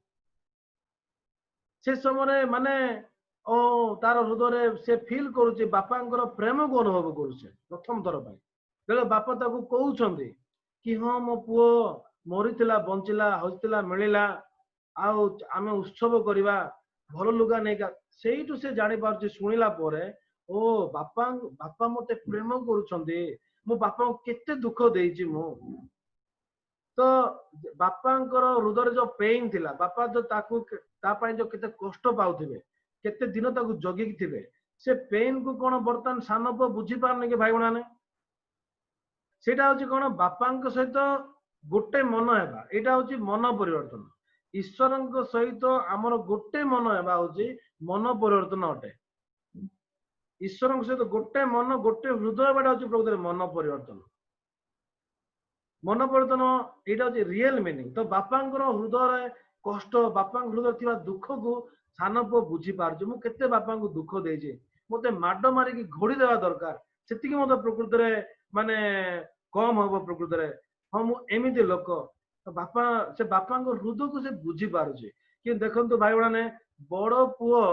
ସେ ସମୟରେ ମାନେ ତାର ହୃଦୟରେ ସେ ଫିଲ୍ କରୁଛି, ବାପାଙ୍କର ପ୍ରେମକୁ ଅନୁଭବ କରୁଛେ ପ୍ରଥମ ଥର ପାଇଁ। ଯେତେବେଳେ ବାପା ତାକୁ କହୁଛନ୍ତି କି ହଁ ମୋ ପୁଅ ମରିଥିଲା, ବଞ୍ଚିଲା, ହଜିଥିଲା, ମିଳିଲା, ଆଉ ଆମେ ଉତ୍ସବ କରିବା, ଭଲ ଲୁଗା ନେଇକା, ସେଇଠୁ ସେ ଜାଣିପାରୁଛି, ଶୁଣିଲା ପରେ, ବାପା ମତେ ପ୍ରେମ କରୁଛନ୍ତି, ମୋ ବାପାଙ୍କୁ କେତେ ଦୁଃଖ ଦେଇଛି ମୁଁ। ତ ବାପାଙ୍କର ହୃଦୟରେ ଯୋଉ ପେନ୍ ଥିଲା, ବାପା ଯୋଉ ତା ପାଇଁ ଯୋଉ କେତେ କଷ୍ଟ ପାଉଥିବେ, କେତେ ଦିନ ତାକୁ ଜଗିକି ଥିବେ, से पेन को कौन बर्तमान सान पुओ बुझी पारनी कि भाई भाई सेटा हूँ कौन बापा सहित गोटे मन हेबा एटा हूँ मन परिवर्तन ईश्वर सहित आमर गोटे मन हेबा हूँ मन परिवर्तन अटे ईश्वर सहित गोटे मन गोटे हृदय बाटा हूँ प्रकृत मन परिवर्तन यहाँ हूँ रियल मीनिंग तो बापा हृदय कष्ट बापा हृदय थी दुख को सान पुओ बुझी पार्छ मु केते बापा को दुख देजे मते माड मारिकी घोड़ी देवा दरकार सेतिकी मते प्रकृत में माने कम हम प्रकृत में हाँ मुझे लोक तो बापा से बापा हृदय को से बुझी पारुचे कि देखो भाई मैंने बड़ पुओ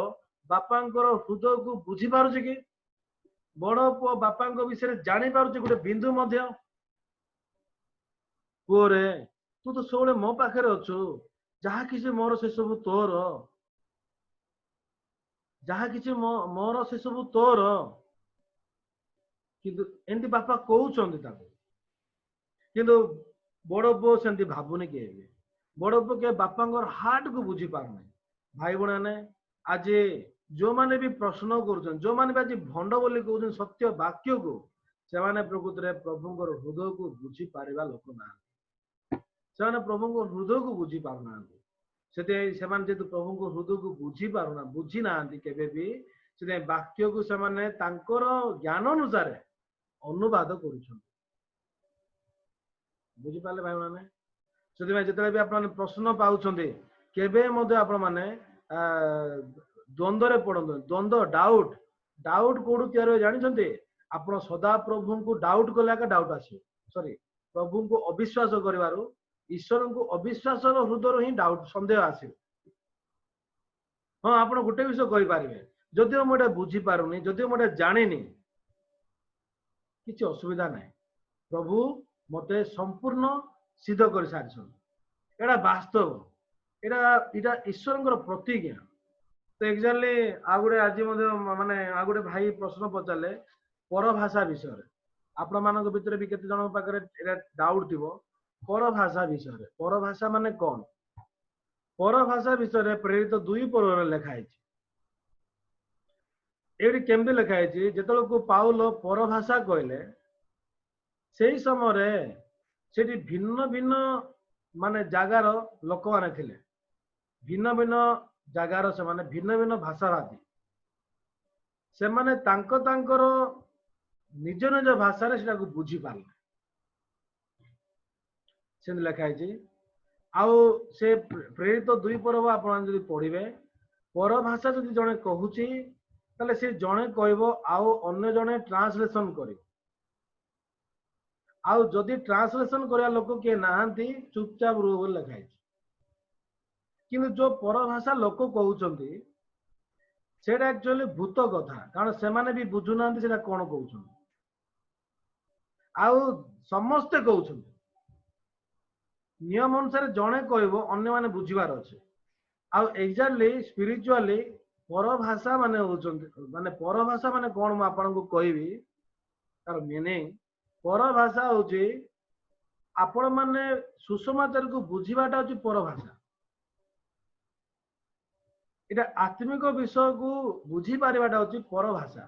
बापा हृदय को बुझी पारुचे कि बड़ पुओ बापा विषय जानी पारुचे गोटे बिंदु मध्य पुओरे तू तो सब मो पाखे अच्छु जहा किसी मोर से सब तोर जहा किसी मोर से सब तोर किंतु एमती बापा कहते किंतु बड़ पुओ से भावुनि किए बड़ पुओ के बापा हार्ट को बुझी पारना भाई भाई ने आज जो माने भी प्रश्न कर जो माने भी आज भंड बोली कहते सत्य वाक्य को से माने प्रकृत में प्रभु हृदय को बुझी पारिबा लोक ना से प्रभु हृदय को बुझी पारना से जेतु प्रभु हृदय को बुझी पारना बुझी ना केबे भी से वाक्य को से माने तांकर ज्ञान अनुसार अनुवाद करुछन बुझी पाले भाई माने से जिते भी आप प्रश्न पाउछन्ते केबे मध्य आपण माने द्वंद्व पड़ते द्वंद्व डाउट डाउट कोड तैयार जानी आप सदा प्रभु को डाउट कले डाउट आस सॉरी प्रभु को अविश्वास कर ईश्वर को अविश्वास हृदय ही डाउट सन्देह आस हाँ आप गोटे विषय करें जदिव मुझे बुझी पारुनी जदिव मुझे जानी किसी असुविधा ना प्रभु मते संपूर्ण सिद्ध कर सारी एटा वास्तव एटा ईश्वर प्रतिज्ञा तो एक्जाक्टली आ गए आज माने आ गए भाई प्रश्न पचारे परभाषा विषय आपण मान भितर भी केते जन पाखे डाउट थी परभाषा विषय परभाषा माने कौन परभाषा विषय प्रेरित 2 पर्व लिखाई ये केमती लिखाई जो को पाउल परभाषा कहले से समय से भिन्न भिन्न माने जगार लोक माने थिले भिन्न भिन्न जगार से माने भिन्न भिन्न भाषावादी से माने तांकर निज निज भाषा से बुझी पारे से लिखाई आउ से प्रेरित 2 पर्व आप पढ़े परभाषा जदि जड़े कहूची ताले से जड़े कहब आउ अन्य जड़े ट्रांसलेशन करे आउ जदि ट्रांसलेशन करया लोक किए नाहांती चुपचाप रुह लिखाई किंतु जो परभाषा लोक कहउचंती सेटा एक्चुअली भूत कथा कारण से माने भी बुझुना सेटा कौन कहउचंती आउ समस्ते कहउचंती नियम अनुसार जड़े कहब अन्य माने बुझीबार अच्छे आउ एक्जाक्टली स्पिरिचुअली परभाषा माने होचंती माने परभाषा माने कौन मु आपनको कहबी तार मीनिंग परभाषा होची आपण माने सुसमाचार को बुझीबाटा होची परभाषा इटा आत्मिक विषय को बुझी पारिबाटा होची परभाषा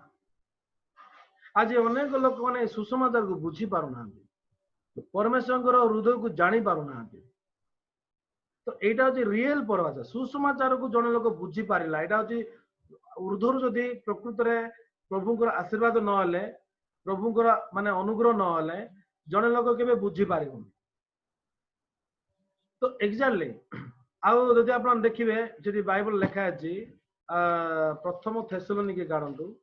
आज अनेक लोक माने सुसमाचार को बुझी पारुना परमेश्वर हृदय को जानी पारुना तो यहाँ हूँ रियल परभाषा सुसमाचार को जड़े लोक बुझी पारा यहाँ हूँ ऊर्धर जदि प्रकृत में प्रभुंर आशीर्वाद ना प्रभुंर माने अनुग्रह ना जड़े लोक के बुझी पार तो एक्जाक्टली आउ जदि आप देखिए जी बाइबल लिखा है प्रथम थेसलोनिके काढंतु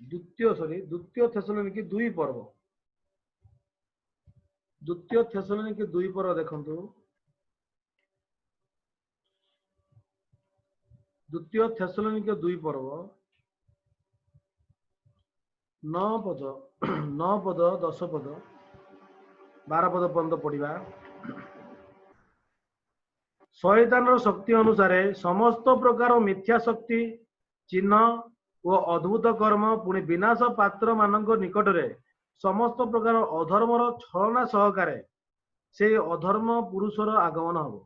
द्वितीय थेसलोनिके 2 पर्व द्वितीय थेसलोनिके 2 पर्व देखंतु द्वितीय थेसलोनिके 2 पर्व 9 पद 10 पद 12 पद पर्यंत पढ़िबा शैतान शक्ति अनुसार समस्त प्रकार मिथ्या शक्ति चिन्ह और अद्भुत कर्म पुणी विनाश पात्र मान निकट में समस्त प्रकार अधर्मर छलना सहकारे से अधर्म पुरुषर आगमन हम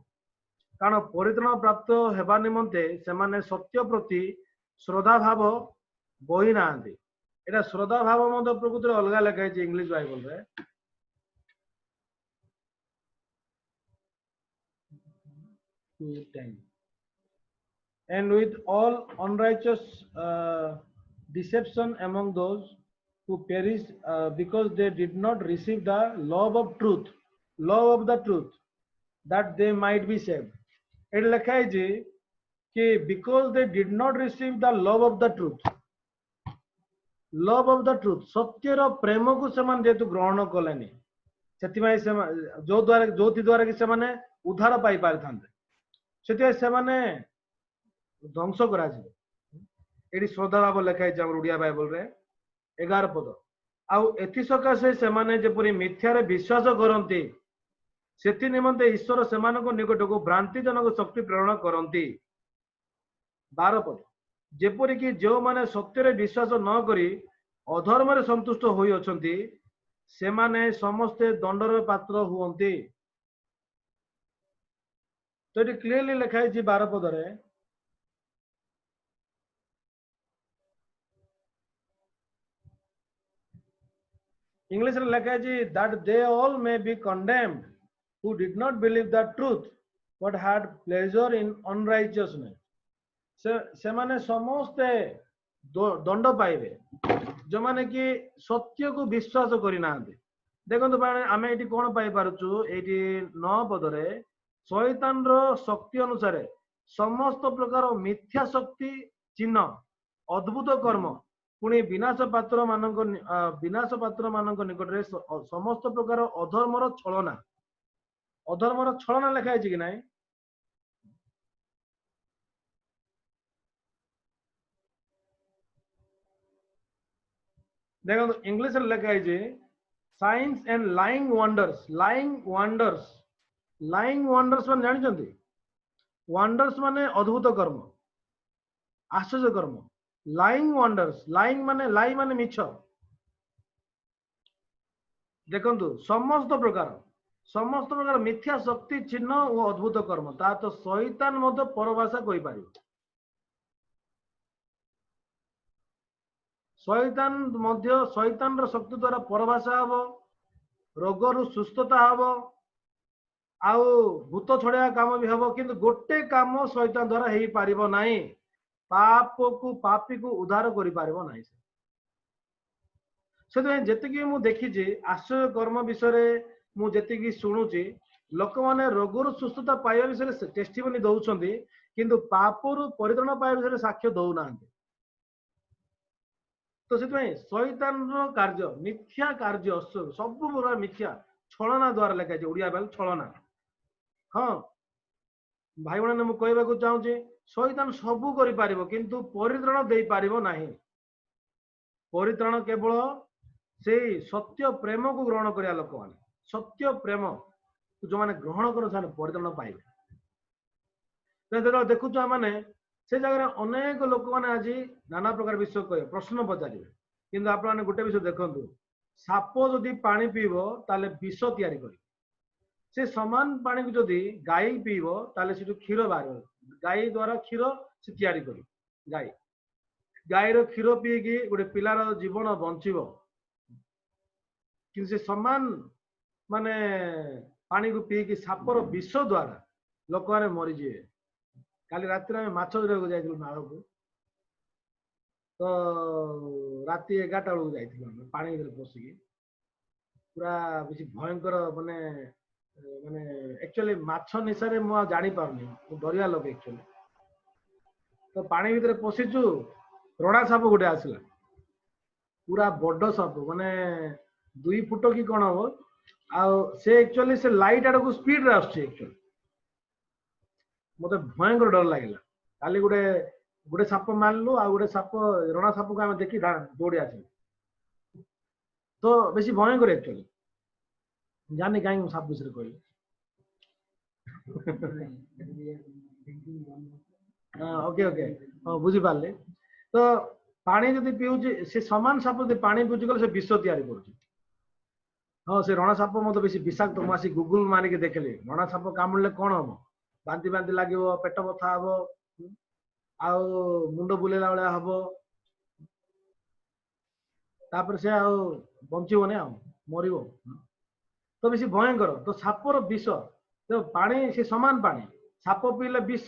कारण परित्राण प्राप्त हेबा निमंते सेमाने सत्य प्रति श्रद्धा भाव बही ना एटा श्रद्धा भाव मध्य प्रकृति अलग लिखा है इंग्लिश बाइबल रे and with all unrighteous deception among those who perished because they did not receive the love of the truth that they might be saved. It लिखा है जी कि because they did not receive the love of the truth सत्यर प्रेम को सेमान जेतु ग्रहण कलेनी सेतिमाई से जो द्वारा कि सेमाने उद्धार पाई पारि थांते सेति सेमाने ध्वंस करा एटी श्रद्धा भाव लिखा है ओडिया बाइबल रे 11 पद आउ एथि सकाशे सेमाने जेपरि मिथ्यारे विश्वास करंती सेति निमंते ईश्वर सेमानको निकटको भ्रांतिजनक शक्ति प्रेरण करंती 12 पद जेपरि कि जो माने सत्यरे विश्वास न करी अधर्म रे संतुष्ट होई अछंती सेमाने समस्ते दंडर पात्र हुअंती तो ये क्लियरली लिखा है जी 12 पद रे इंग्लिश रे लिखा है जी that they all may be condemned who did not believe the truth but had pleasure in unrighteousness से माने समस्ते दंड पाइबे जो माने कि सत्य को विश्वास करि नांदे देखंतु माने आमे एटी कोन पाई पारुछु एटी 9 पद रे शैतान रो शक्ति अनुसार समस्त प्रकार मिथ्या शक्ति चिन्ह अद्भुत कर्म पुणी विनाश पात्र मानक निकट रे समस्त प्रकार अधर्मर छलना लिखा है कि नहीं देखो इंग्लिश रे लिखा है साइंस एंड लाइंग वंडर्स माने जानिछंती वंडर्स माने अद्भुत कर्म आश्चर्य कर्म लाइंग वंडर्स लाइंग माने लाई माने मिछ देखंतु समस्त प्रकार मिथ्या शक्ति चिन्ह और अद्भुत कर्म ता तो शैतान मध्य परभाषा कहि पारि शैतान रो शक्ति द्वारा परभाषा हबो रोग रु सुस्थता हबो आउ भूत छड़िया काम भी हबो किंतु गोटे काम शैतान द्वारा हेई पारिबो नाही पापी को उद्धार करि पारिबो नाही से जेतिकी मु देखिछि आश्चर्य कर्म विषय मु जेतिकी शुणुछि लोक माने रोगरु सुस्थता पाइबा विषय टेस्टिमनी दउछंती किंतु पापरु परित्राण पाइबा विषय साक्ष्य दउ नांते तो से शैतान रो कार्य मिथ्या कार्य सब पूरा मिथ्या छलना द्वारा लिखा है ओडिया बेल छलना हाँ भाई बहन मु कहबा को चाहूछि शैतान सबू करि पारिबो किंतु परित्राण देई पारिबो नाही परित्राण केवल से सत्य प्रेम को ग्रहण करिया लोक माने सत्य प्रेम जो माने ग्रहण कर साने परित्राण पाइबे तो देखु माने से जगह अनेक लोक माने आज नाना प्रकार विषय कहे प्रश्न पचारे किंतु आप गोटे विषय देखंतु साप जदि पानी पीबो ताले विष तैयारी करी से समान पानी को जदि गाई पीबो ताले से क्षीर बाहर गाई द्वारा क्षीर से तैयारी करी गाई रो क्षीर पीकी गोटे पिलार जीवन बंचिबो कि से समान माने पानी को पीकी सापर विष द्वारा लोक माने मरी जे काली रात में माछ धरक जाइलु नाल को तो राति 11टा बेलू जाइलु पानी भीतर पसिकी पूरा बेसी भयंकर माने माने एक्चुअली माछ निशारे मु जानि पारनी डरिया लोक एक्चुअली तो पानी भीतर पसिचु रड़ा साप गोटे आसला पूरा बड़ साप माने 2 फुट की कौन हम आ से एक्चुअली से लाइट आड़ को स्पीड रे आछे एक्चुअली मत भयंकर डर लगे काली गोटे गोटे साप मारलु आ गोटे साप रणा साप को आम देखी दौड़ी आस तो बेसी भयंकर एक्चुअली जानी कहीं साप विषय कहली ओके ओके हाँ बुझी पारे तो पानी जब पीऊँ से सामान साप जब पानी पीऊँ कले से विष तैयारी कर हाँ से रणा साप मत बेसी विषाक्त मुझे गुगल मारिक देखिली रणा साप कामुड़े कौन हम बांति बांति लगे पेट बथा हम आउ मुंड बुलेला भाया हम तापर से बंचबनी मर तो बेसी भयंकर तो सापर विष तो पानी से समान पानी साप पीले विष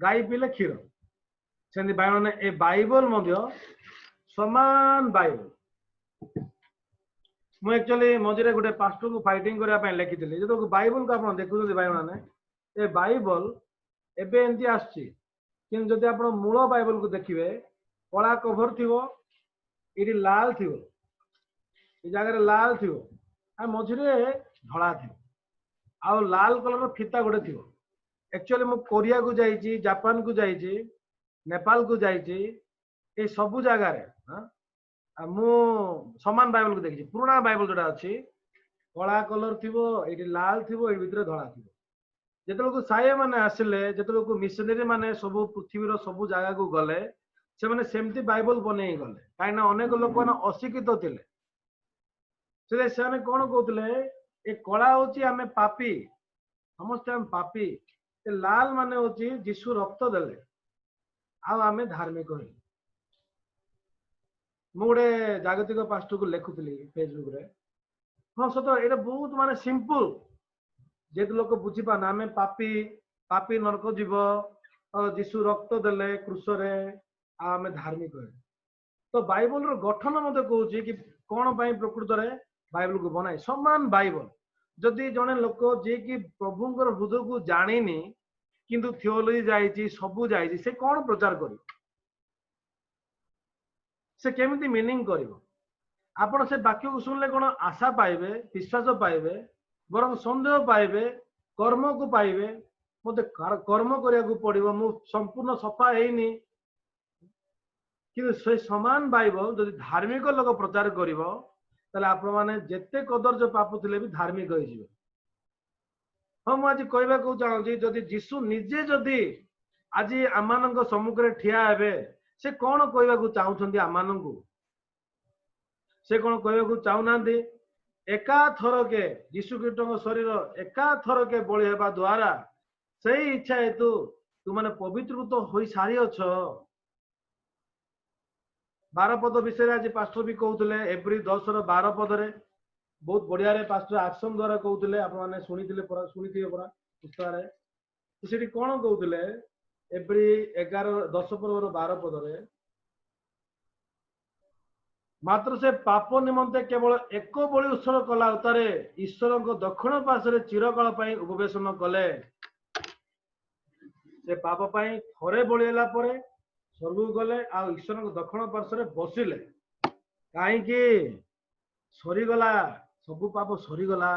गाई पीले क्षीर से बाइबल ए बाइबल समान बाइबल मु एक्चुअली मझे गोटे पास्टर को फाइटिंग करने लिखी जो बाइबल को आप देखुं भाई मैंने ए बाइबल एबे एमती आसुच्ची आप मूल बाइबल को देखिए कला कभर थी ये लाल थी जगह लाल थी मझे धड़ा थी आ लाल कलर फिता गोटे थी एक्चुअली मु कोरिया को जाइए जापान को जाइए नेपाल को जाइए सबू जगार मु समान बाइबल को देखी पुराना बाइबल जोटा अच्छी कला कलर थी ये लाल थी ये भितर धड़ा थी जो साये मैंने आसिले जो मिशनरी मैंने सब पृथ्वीर सब जगह को गले से मैंने सेमती बाइबल बन गले कहीं अनेक लोक मैंने अशिक्षित थे से कौन कहते ये कला हूँ आम पापी समस्ते आम पापी लाल माने हूँ जीशु रक्त देले आम धार्मिक हो गोटे जागतिक पास्टर को लिखुली फेसबुक रे हाँ सत ये बहुत माने सिंपल जेत लोक बुझी पाना आम पापी पापी नरक जीव जीशु रक्त देले क्रूसरे आम धार्मिक हो तो बाइबल गठन मत कहूँ कि कौन प्रकृत में बाइबल को बनाए समान बाइबल जदि जड़े लोक जी कि प्रभुंर हृदय को जानी किंतु थियोलॉजी जाइए सबू जाइए से कौन प्रचार कर से केमिति मीनिंग करिवो आपण से वाक्य को सुनले कौन आशा पाइबे विश्वास पाइबे बरं संदेह पाइबे कर्म को पाइबे मते कर्म करिया को पड़िबो मु संपूर्ण सफा हेनी कि से समान बाइबल जदि धार्मिक लोक प्रचार करिवो ताले आपण माने जेते कदर्ज पाप थिले भी धार्मिक होई जिवो हम आज कहबा को चाहूँ जदि जीशु निजे जदि आज आम सम्मुख ठिया हेबे से कौन कहवाक चाहते आम से कौन कहवाक चाहूना एका थरके जीशु ख्रीष्ट शरीर एका थरके बलि हेबा द्वारा से इच्छा हेतु तुमने पवित्रभूत हो सारी अछ 12 पद विषय आज पास्टर भी कहते एप्रिल 10 पदरे बहुत बढ़िया रे पास्टर एक्शन द्वारा कहते आपने शुणी परा पुस्तक तो कौन कहते एप्रिल 11 10 12 पदरे मात्र से पाप निमंते केवल एक बलि उत्सर्ग कला उतारे ईश्वर को दक्षिण पार्श्व चिरकाल उपवेशन कले से पाप थरे बलिला स्वर्ग गले आ ईश्वर को दक्षिण पार्श्व बसिले कहीं सरीगला सबू पाप सरीगला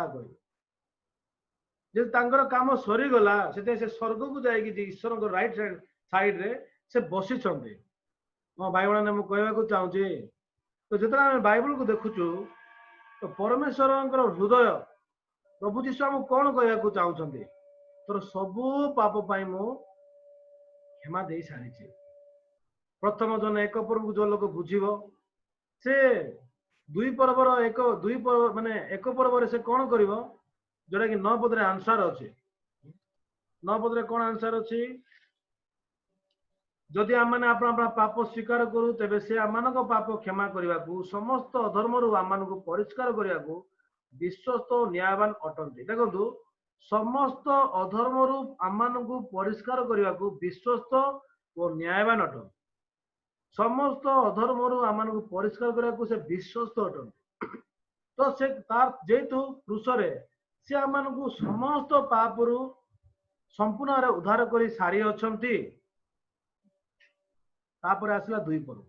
कह काम सरीगला से स्वर्ग को जाइए ईश्वर को राइट साइड रे से बसी मो भाई मैंने मुझे कहवाक चाहूँगी तो जितना आम बाइबल को देखुचु तो परमेश्वर हृदय प्रभु जीशु आम कौन कहवाक चाहते तोर सबू पाप मु क्षमा दे सारी प्रथम जन एक पर्व जो लोक बुझीब से दुई पर्वर दुई पर्व माने एक पर्व से कौन कर जोटा कि 9 पदरे आंसर अच्छे 9 पदरे कौन आंसर अच्छी जदि आम मैंने अपना पाप स्वीकार करूँ तेबे से आम पाप क्षमा करने को समस्त अधर्म आम को परिष्कार करने को विश्वस्त न्यायवान अटंती देखो समस्त अधर्म आम को परिष्कार करने को विश्वस्त और न्यायवान अटंती समस्त अधर्म आम को परिष्कार करने को से विश्वस्त अटंती तो से तार जेतु क्रूसरे से आम को समस्त पाप संपूर्ण उद्धार कर सारी अछंती तापर आसला दुई पर्व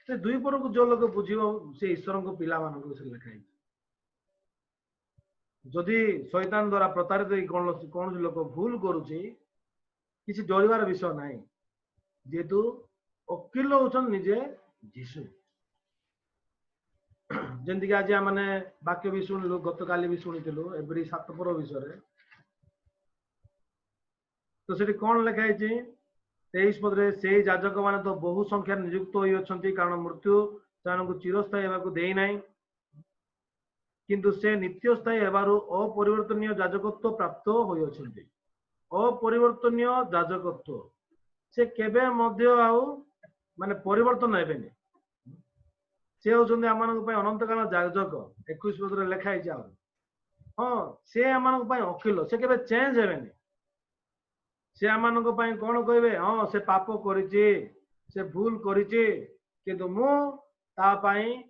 से दुई पर्व को जो लोग बुझीब से ईश्वर को पिला मान लिखाई जदि शैतान द्वारा प्रतारित कौन लोक भूल करुच्ची किसी डरबार विषय ना जेहेतु वकील होचन निजे जीशु जमीक आज मैंने वाक्य भी शुणिलु गत काली भी शुणिलु एवरी 7 पर्व विषय तो से कौन लिखाई 23 पदरे से याजक माने तो बहु संख्या नियुक्त होती कारण मृत्यु से चिरस्थायी होगा दे ना किंतु से नित्य स्थायी हेबारु अपरिवर्तनीय याजकत्व प्राप्त होइछन्ति। अपरिवर्तनीय याजकत्व से केबे मध्य आउ माने परिवर्तन हेबेनि। से होउछन्ति आमानक पय अनंत काल याजक 21 पदरे लेखा है जाओ। हां से आमानक पय अखिल से केबे चेंज हेबेनि। से आमानक पय कोन कहबे हां से पाप करिछि से भूल करिछि किंतु मु ता पय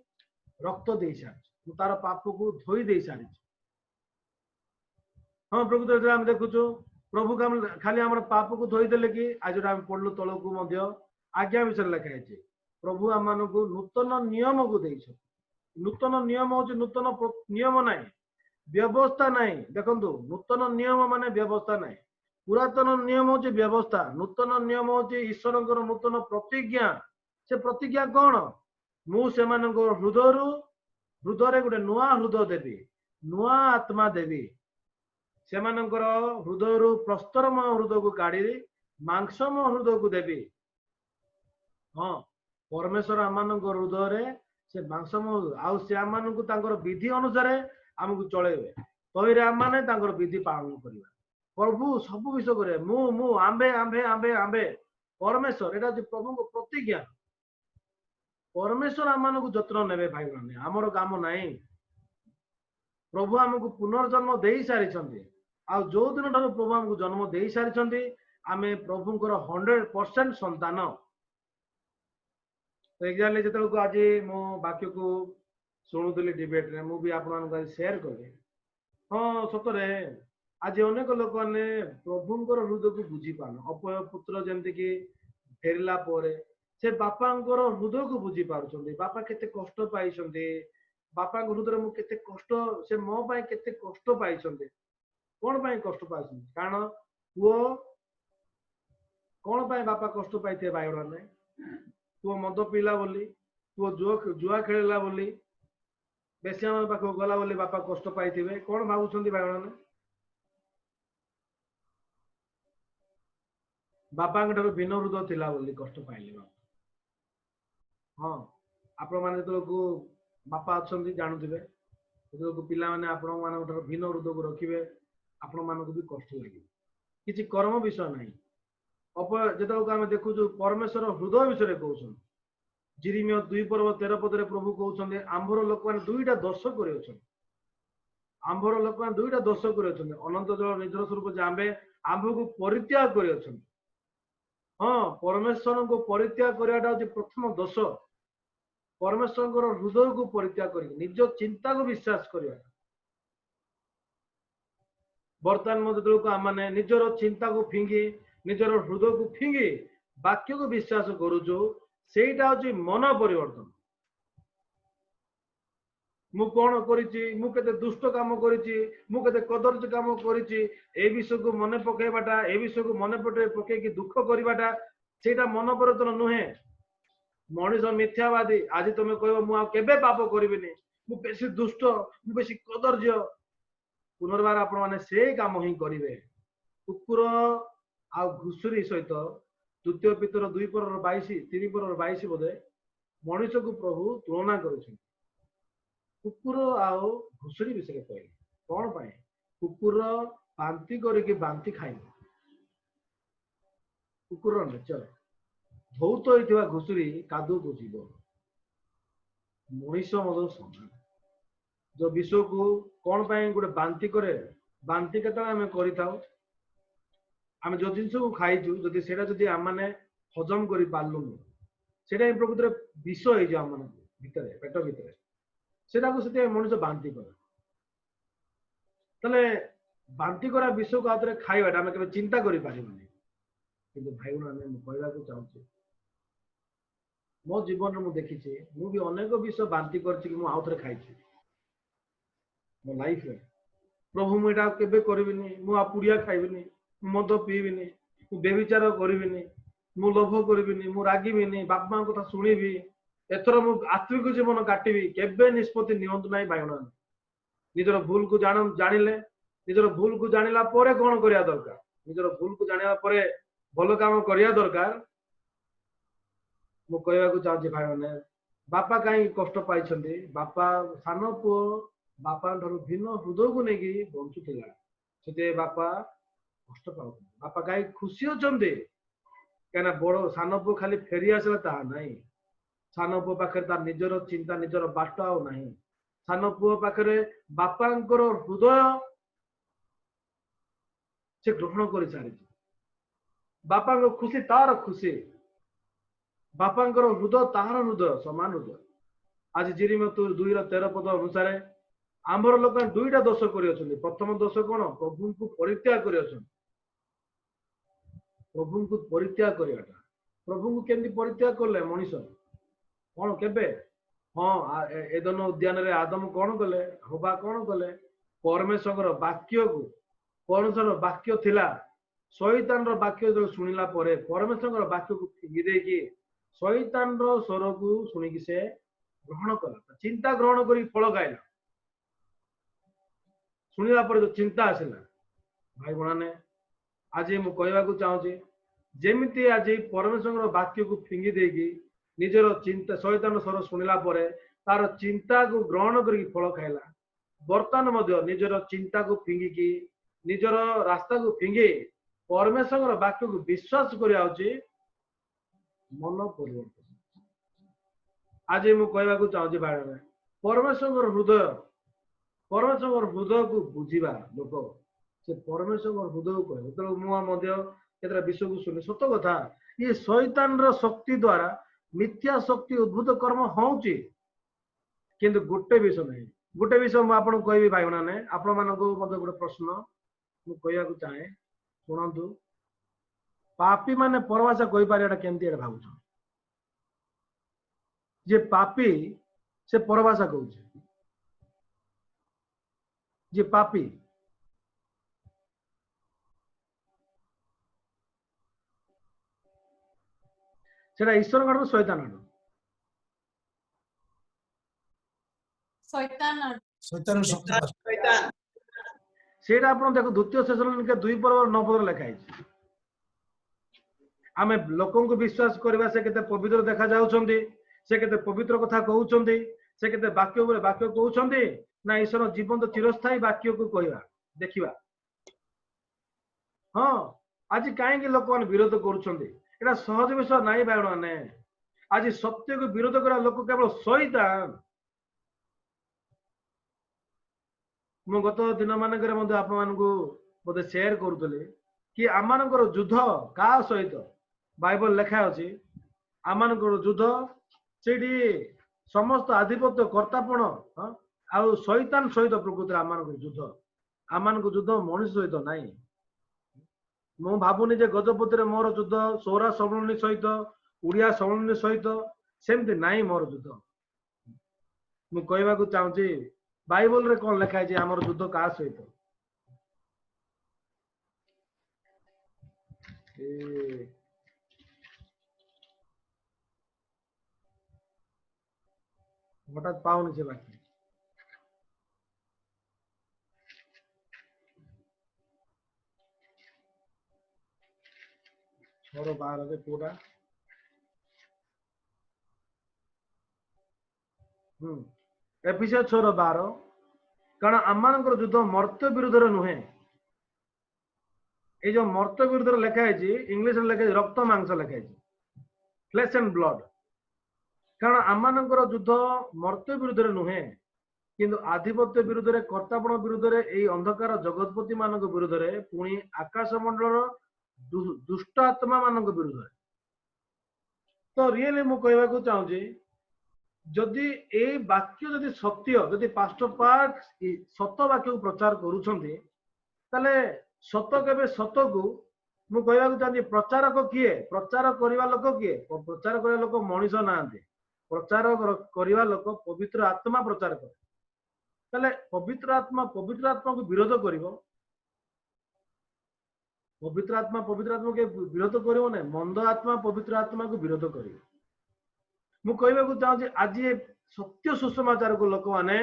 रक्त देई सारिछि मु तार पाप को धोई देई सारिछि। हां प्रभु तो हम देखुछु प्रभु का खाली हमर पाप को धोई देले कि आज हम पढलु तळ को मध्य आज्ञा विषय लिखा है। प्रभु आमान को नूतन नियम को देइछ। नूतन नियम हो नूतन नियम नाही व्यवस्था नाही। देखंतु नूतन नियम माने व्यवस्था नाही। पुरातन नियम हो व्यवस्था। नूतन नियम हो ईश्वर नूतन प्रतिज्ञा। से प्रतिज्ञा कौन मु से हृदय गोटे नुआ हृदय देवी नुआ आत्मा देवी से हृदय प्रस्तरमय हृदय को काढ़ी मांसमय हृदय को देवी। हाँ परमेश्वर आम हृदय से मांसमय आउ से आम विधि अनुसार आमको चलेबे तईरे आम विधि पालन करवा। प्रभु सब विषय करे मु आंबे आंबे आंबे आंबे परमेश्वर एटा प्रभु को प्रतिज्ञा। परमेश्वर आम को जत्न नेबे भाई माने आमर काम नहीं। प्रभु आमको पुनर्जन्म दे सारी आ जो दिन ठार प्रभु आमको जन्म दे सारी आमे प्रभुंकर 100% संतान। तो एग्जाम्पल जो आज मो वाक्य को शुणुली डिबेट रे मु भी आपन शेयर करी। हाँ सतरे आज अनेक लोक मैंने प्रभुंकर हृदय को बुझी पान अपय पुत्र जमती कि फेरला परे से बापांकर हृदय को बुझी पारुछन्ति। बापा केते कष्ट पाइछन्ति बापा हृदय मु केते कष्ट से मो पाई केते कष्ट पाइछन्ति कोन पाई कष्ट पाइछन्ति कारण पुओ कोन पाई बापा कष्ट पाइथे भाईबा ने पुओ मद पीला बोली पुओ जुआ खेलला बोली बेसिया मन पाखो गला बोली बापा कष्ट पाइथिबे कोन भाबुछन्ति भाईबा ने बापा भिन्न हृदय थिला बोली कष्ट पाइले बापा। हाँ आपण माने तो बापा अच्छा जानूे जो पिला माने आपण मान भिन्न हृदय को रखिए आपण मान भी कष्ट लगे किसी कर्म विषय नहीं। जो आम देखु परमेश्वर हृदय विषय कहते जिरिमिय 2:13 पदरे प्रभु कहते आंभर लोक मैंने 2टा दोष कर आंभर लोक मैंने 2टा दोष कर अनंत जल निजर स्वरूप आंबे आंभ को परित्याग कर। हाँ परमेश्वर को परित्याग करवाटा हूँ प्रथम दोष। परमेश्वर हृदय को परित्याग कर निज चिंता को विश्वास करवा। बर्तमान मध्य को आम निजर चिंता को फिंगी निजर हृदय को फिंगी वाक्य को विश्वास करुचु सेटा हूँ मन परिवर्तन। मु कौन करते दुष्ट काम करते कदर्य काम कर विषय को मन पकईबाटा ए विषय को मन पकईकि दुख करवाटा सेटा मन परिवर्तन नुहे। मनीष मिथ्यावादी आज तुम कह मुझे पाप करी मु बेसी दुष्ट मु बेसी कदर्य पुनर्बार आपण मैंने से काम ही करेंगे। कुकुर आ घुषुरी सहित 2 Peter 2:22 बोधे मनीष को प्रभु तुलना कर कुकुर आओ घुषुरी विषय कहले कौन पाए कुकुर बांती करके बांती खाइब कुकुर नेचर धौत होता घुषुरी कादू को जीव मनीष मत समान जो विषय को कौन पाए गोटे बांती करे बांती केत आम कर आम जो जिन को खाइचु जदि सेटा जदि आम मैंने हजम कर पार्लुनु सेटा प्रकृत विष हो भितर पेट भितर सेटा को मनुष्य बांती करे बांती करा विषय को आउे खाइबाटा आम के चिंता कर पारिबानी। किंतु भाई मैंने कहवा चाहूँ मो जीवन में देखी मु भी अनेक विषय बांती कर आउे खाई मो लाइफ रे प्रभु मुझा केबे करबिनी मु पुड़िया खाइबिनी मद पीबिनी मु बेविचार करबिनी मु लोभ करबिनी मु रागिबिनी बाप मां कथा शुणिबी एथर मु आत्मिक जीवन काटिबी केबे निष्पत्ति नियंतु नाही भाईना। निजर भूल को जानिले निजर भूल को जानिला परे कोन करिया दरकार निजर भूल को जानिला परे भल काम करिया दरकार। मु कहवा चाहूँ भाई मैंने बापा कहीं कष्ट पाई बापा सान पुओ बापा भिन्न हृदय को लेकिन बंचुला से बापा कष्ट पाऊ बापा कहीं खुशी अच्छा कहीं बड़ सान पु खाली फेरी आसला ता नहीं सान पु पाखे तार निजर चिंता निजर बाट आउ नहीं सान पु पाखे बापांकर हृदय से ग्रहण कर सारी बापा खुशी तार खुशी बापांकर हृदय तार हृदय समान हृदय आज जिरिम 2:13 पद अनुसार आमर लोक 2टा दोष कर प्रथम दोष कौन प्रभु को परित्याग कर प्रभु को परित्याग करवाटा प्रभु को केमती परित्याग कले मनीष कौन केबे हाँ एदन उद्यान रे आदम कौन कले हवा कौन कले परमेश्वर वाक्य को परमेश्वर वाक्य थिला शैतान वाक्य जो शुणिला परे परमेश्वर वाक्य को फिंगी देकी शैतान स्वर को शुणिकी से ग्रहण कला चिंता ग्रहण कर फल खाइला शुणिला पर जो चिंता आसला भाई बहने आज मु कहवाक चाहूँगी जेमिति आज परमेश्वर वाक्य को फिंगी देकी निजर चिंता शैतान स्वर शुणिला परे तार चिंता को ग्रहण कर फल खाइला बर्तमान मध्य निजर चिंता को फिंगिकी निजर रास्ता को फिंगे परमेश्वर वाक्य को विश्वास कर मन परिवर्तन आज मु कहवाक चाहूँगी भाई परमेश्वर हृदय को बुझा लोक से परमेश्वर हृदय को कहे जो मुझे विषय को शुणी सत कथा ये शैतान शक्ति द्वारा मिथ्या शक्ति उद्भूत कर्म होउची किंतु गोटे विषय नहीं गोटे विषय मुझे कहबी भाई मैंने आपण मानक गोटे प्रश्न मुझे कहवाक चाहे शुणु पापी माने परभाषा कही पारे केमती भावुछ जे पापी से परभाषा कहूँ जे पापी सेटा ईश्वर आड़ शैतान आड़ सेटा आप देखो द्वितीय थेसलोनिके 2:9 लिखा है आमे लोकों को विश्वास करवा से केते पवित्र देखा जाउछंदी से केते पवित्र कथा कहउछंदी से केते वाक्य कहउछंदी ना ईश्वर जीवन तो चिरस्थायी वाक्य को कहवा देखिबा हाँ आज कहीं लोक विरोध करुछंदी एटा सहज विषय नहीं भाई ने आज सत्य को विरोध करा लोक केवल शैतान मु गत दिन मानक आप बोधे शेयर करुले कि आम युद्ध का सहित बाइबल लिखा अच्छी आम युद्ध से समस्त आधिपत्य कर्तापण आउ शैतान सहित प्रकृति आम युद्ध आम युद्ध मनुष्य सहित नाई मु भावुनी जे गजपति मोर युद्ध सौरा समर्णी सहित उड़िया समर्णी सहित सेमती नाई मोर युद्ध मु कहवाक चाहूँगी बाइबल रे कौन लिखा है आम युद्ध क्या सहित हठात पाऊनी से बाकी 6:12 रे पूरा एफिसियंस 6:12 कारण आम युद्ध मर्त्य विरुद्ध नुहे ये जो मर्त्य विरुद्ध लिखा है इंग्लिश लिखा रक्त मांस लिखा है फ्लेश एंड ब्लड कारण आम युद्ध मर्त्य विरुद्ध नुहे किंतु आधिपत्य विरुद्ध कर्तापण विरुद्ध अंधकार जगतपति मान विरुद्ध पुणी आकाश मंडल दुष्ट आत्मा मान विरुद्ध तो रियली मु कहवाक चाहूँगी जदि ए वाक्य जदि सत्य जदि पास्टर पार्क सत वाक्य को प्रचार करुछंती ताले सत केबे सत को मु कहवाक चाहूँगी प्रचारक किए प्रचार करवा लोक किए प्रचार करवा लोक मनीष नांती प्रचार करवा लोक पवित्र आत्मा प्रचार करे ताले पवित्र आत्मा को विरोध करिवो पवित्र आत्मा के विरोध करिवो नै मंद आत्मा पवित्र आत्मा को विरोध करिवो मु कहवाक चाहूँगी आज सत्य सुसमाचार को लोक माने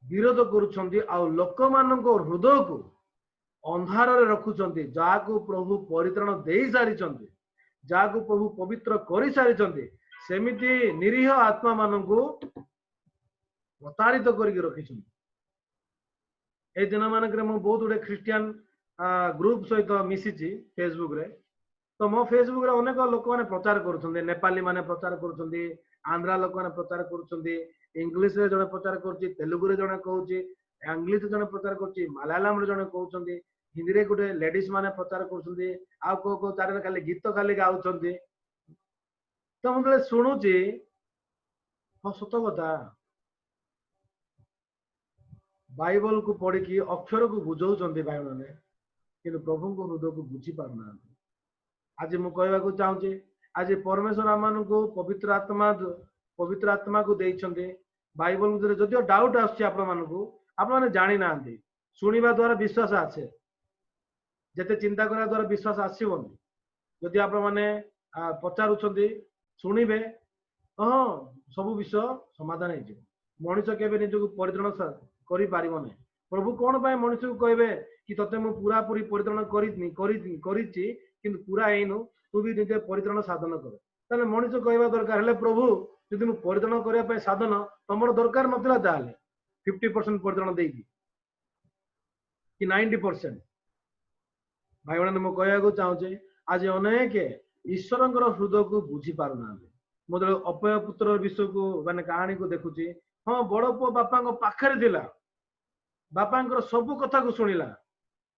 विरोध करुछंती आ लोक मानको हृदय को अंधार रे रखुछंती जाको प्रभु परित्राण देई सारिछंती जाको प्रभु पवित्र करि सारिछंती सेमिति निरीह आत्मा मानकु प्रतारित करके रखिछन। ए दिन मानकरे मु बहुत गुडे ख्रिस्टियन ग्रुप सहित मिसिची फेसबुक रे। तो मो फेसबुक रे अनेक लोक माने प्रचार करूछन्ते, नेपाली माने प्रचार करूछन्ते, आंध्रा लोक माने प्रचार करूछन्ते, इंग्लिश रे जने प्रचार करूची, तेलुगु रे जने कहूची, इंग्लिश रे जने प्रचार करूची, मलयालम रे जने कहउछन्ते, हिंदी रे गुडे लेडीज माने प्रचार करूछन्ते, आ को तारे खाली गीत खाली गाउछन्ते। तो मु सुनुची हो सत कथा बाइबल को पढ़ी कि अक्षर को बुझाऊँ भाई मैंने कि प्रभु को हृदय को बुझी पारना। आज मु कहवाक चाहूँगी आज परमेश्वर आम को पवित्र आत्मा को देइछन्ते। बाइबल भितर जदियो डाउट आछी आपण माने जानी ना, शुणिबा द्वारा विश्वास आसे, जते चिंता करा द्वारा विश्वास आसीबनी। जदि आपण माने पचारुछन्ते शुणिबे हाँ सब विषय समाधान हो। मनुष्य केबे निजको परित्राण करि पारिबो नै। प्रभु कोन पाए मनुष्य को कहबे कि तते मु पूरा पूरी परित्राण करिछि किंतु पूरा हेनु, तू भी निजे परित्राण साधन कर। ताले मनुष्य कहबा दरकार हेले प्रभु जदि मु परित्राण करिया पाए साधन तमरो दरकार नथिला ताले 50% परित्राण देइकी कि 90%। भाई बहन मु कहवाक चाहूचे आज अनेक ईश्वरंकर हृदय को बुझी पारुना। मो अपय पुत्र विषय को माने कहानी को देखुची। हाँ बड़ पुओ बापा पाखरे थिला, बापा सबु कथा को शुणिला,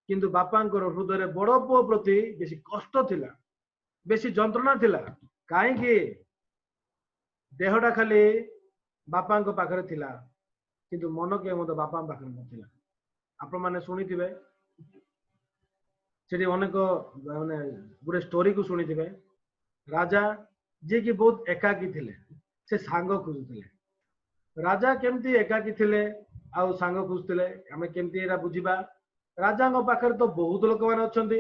किंतु बापा हृदय बड़ पुओ प्रति बेसी कष्ट थिला, बेसी जंत्रणा थिला। कहीं देहटा खाली बापा पाखरे थिला किंतु मन के मत बापा पाखरे नथिला। आपण माने शुणिथिबे सेठी अनेक माने गुडे स्टोरी को शुणिथिबे। राजा जे कि बहुत एकाकी थिले, से सांग खोजुथिले। राजा केमती एकाकी थिले आउ सांग खोजुथिले आमे केमती एरा बुझिबा। राजा पाखरे तो बहुत लोक माने अछंती,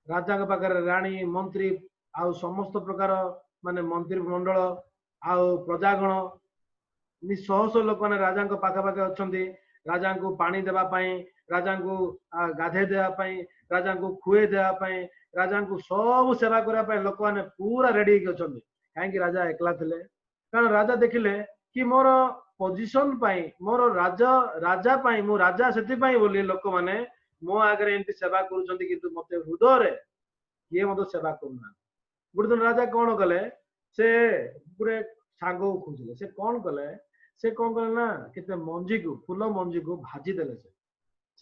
राजा पाखरे रानी मंत्री आउ समस्त प्रकार माने मंत्री मंडल आउ प्रजागण निशह लोक माने राजा पाखे पाखे अछंती। राजा को पानी देवा पाई, राजा को गाधे देवा पाई, राजा को खुए देवा पाई, राजा को सब सेवा करबा पाई लोक माने पूरा रेडी के अछंती। काहे राजा एकला थिले, कारण राजा देखिले कि मोर पोजिशन पाई, मोर राजा पाई, मो राजा सेति पाई बोली लोक माने मो आगरे एंती सेवा करूछंती किंतु मते हृदय रे ये मते सेवा करूना। गुड दिन राजा कोन कले, से पूरे सांगो खोजिले। से कोन कले, से कोन कले ना केते मंजी को फूल मंजी को भाजी देले।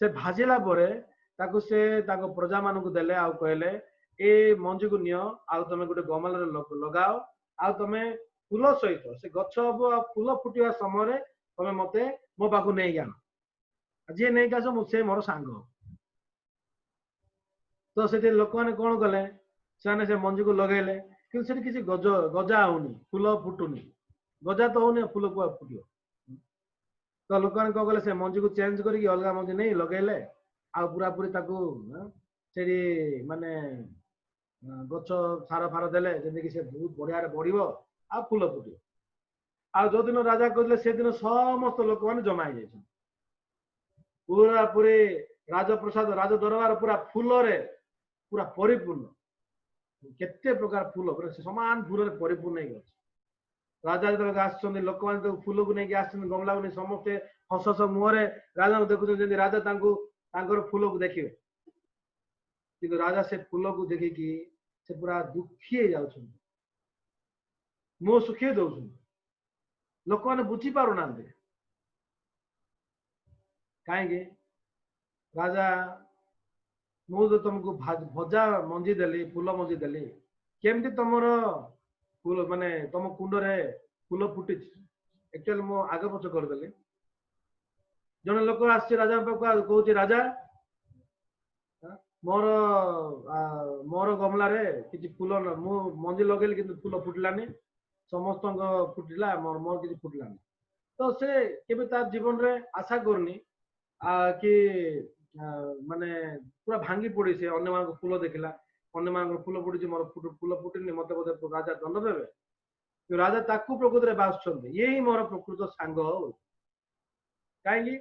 से भाजिला परे ताको से ताको प्रजा मान को देले आ कहले ए मंजी को नियो आ तमे गुटे गमल रे लगाओ आ तमे फूल सहित से गछ हबो आ फूल फुटिया समय तमे मते मो पाखु नै जान जे नै कासो मु से मोर सांग। तो से लोक माने कोन कले, से मंजी को लगेले कि से किसी गजा होनी, फूल फुटुनी, गजा तो होनी फूल को फुटियो। तो लोक माने कोन कले से मंजी को चेंज करी अलगा मंजी नै लगेले आ पूरा पूरी ताकू सेरी माने गछ सार फार देले जेंति कि से बहुत बढ़िया रे बढ़िबो आ फूल फुटियो। आ जो दिन राजा कहले से दिन समस्त लोक माने जमा हो जाय, पूरा पूरी राजप्रसाद राज दरबार पूरा फूल रे पूरा परिपूर्ण, केते प्रकार फूल पूरा समान फूल रे परिपूर्ण हो। राजा जो आसछन लोक माने तो फूल को नहीं आसछन गमला को नहीं, समस्ते हस हस मुहरे राजा को देखु जेंति राजा तांको तांकर फूल को देखिबे किंतु राजा से फूल को देखि कि से पूरा दुखी जाउछन, मुह सुखी दउछन। लोक माने बुझी पारु नांदे काहेकि राजा मु तो तुमको भजा मंजी देली, फूल मंजी देली, केमती तुमर फूल माने तुम कुंड रे फूल फुटी। एक्चुअली मु आगे पछ कर देली। जने लोक आसी राजा पाखु कहूची राजा मोर मोर गमला रे किछि फूल मु मंजी लगेली किंतु फूल फुटलानी, समस्त फुटिला मोर मोर किछि फुटलानी। तो से केबे तार जीवन रे आशा करनी कि माने पूरा भांगी पड़ी। से अन्य मान फूल देखला, अन्य मान फूल फुटी मोर फूल फुटिनी, मते बोधे राजा दंड देबे। राजा ताकू प्रकृत रे बासुछन्ते यही मोर प्रकृत सांग हो। काहेकि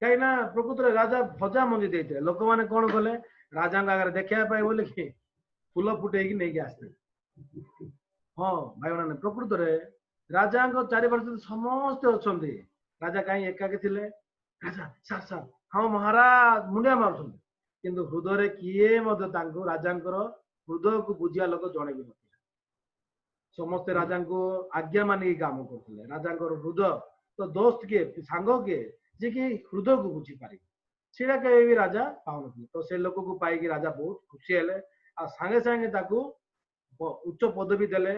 कहीं ना प्रकृत रे राजा भजा मंजी देते लोक माने कोन कले राजा आगे देखा पाए बोले कि फूल फुटे नहीं आसते। हाँ भाई मैंने प्रकृत राजा चारिपार्श्व समस्ते अच्छा राजा कहीं एकाकी थे राजा सार सार हाँ महाराज मुंडिया मार किंतु हृदय किए राजा हृदय को बुझिया लोक जड़े भी ना समस्ते राजा को आज्ञा मानिकी काम करते राजा हृदय तो दोस्त किए सांग किए जी कि हृदय को बुझी पारे सीटा के भी राजा पाऊन तो से लोक को पाई राजा बहुत खुशी है आ सांगे सांगे उच्च पदवी देले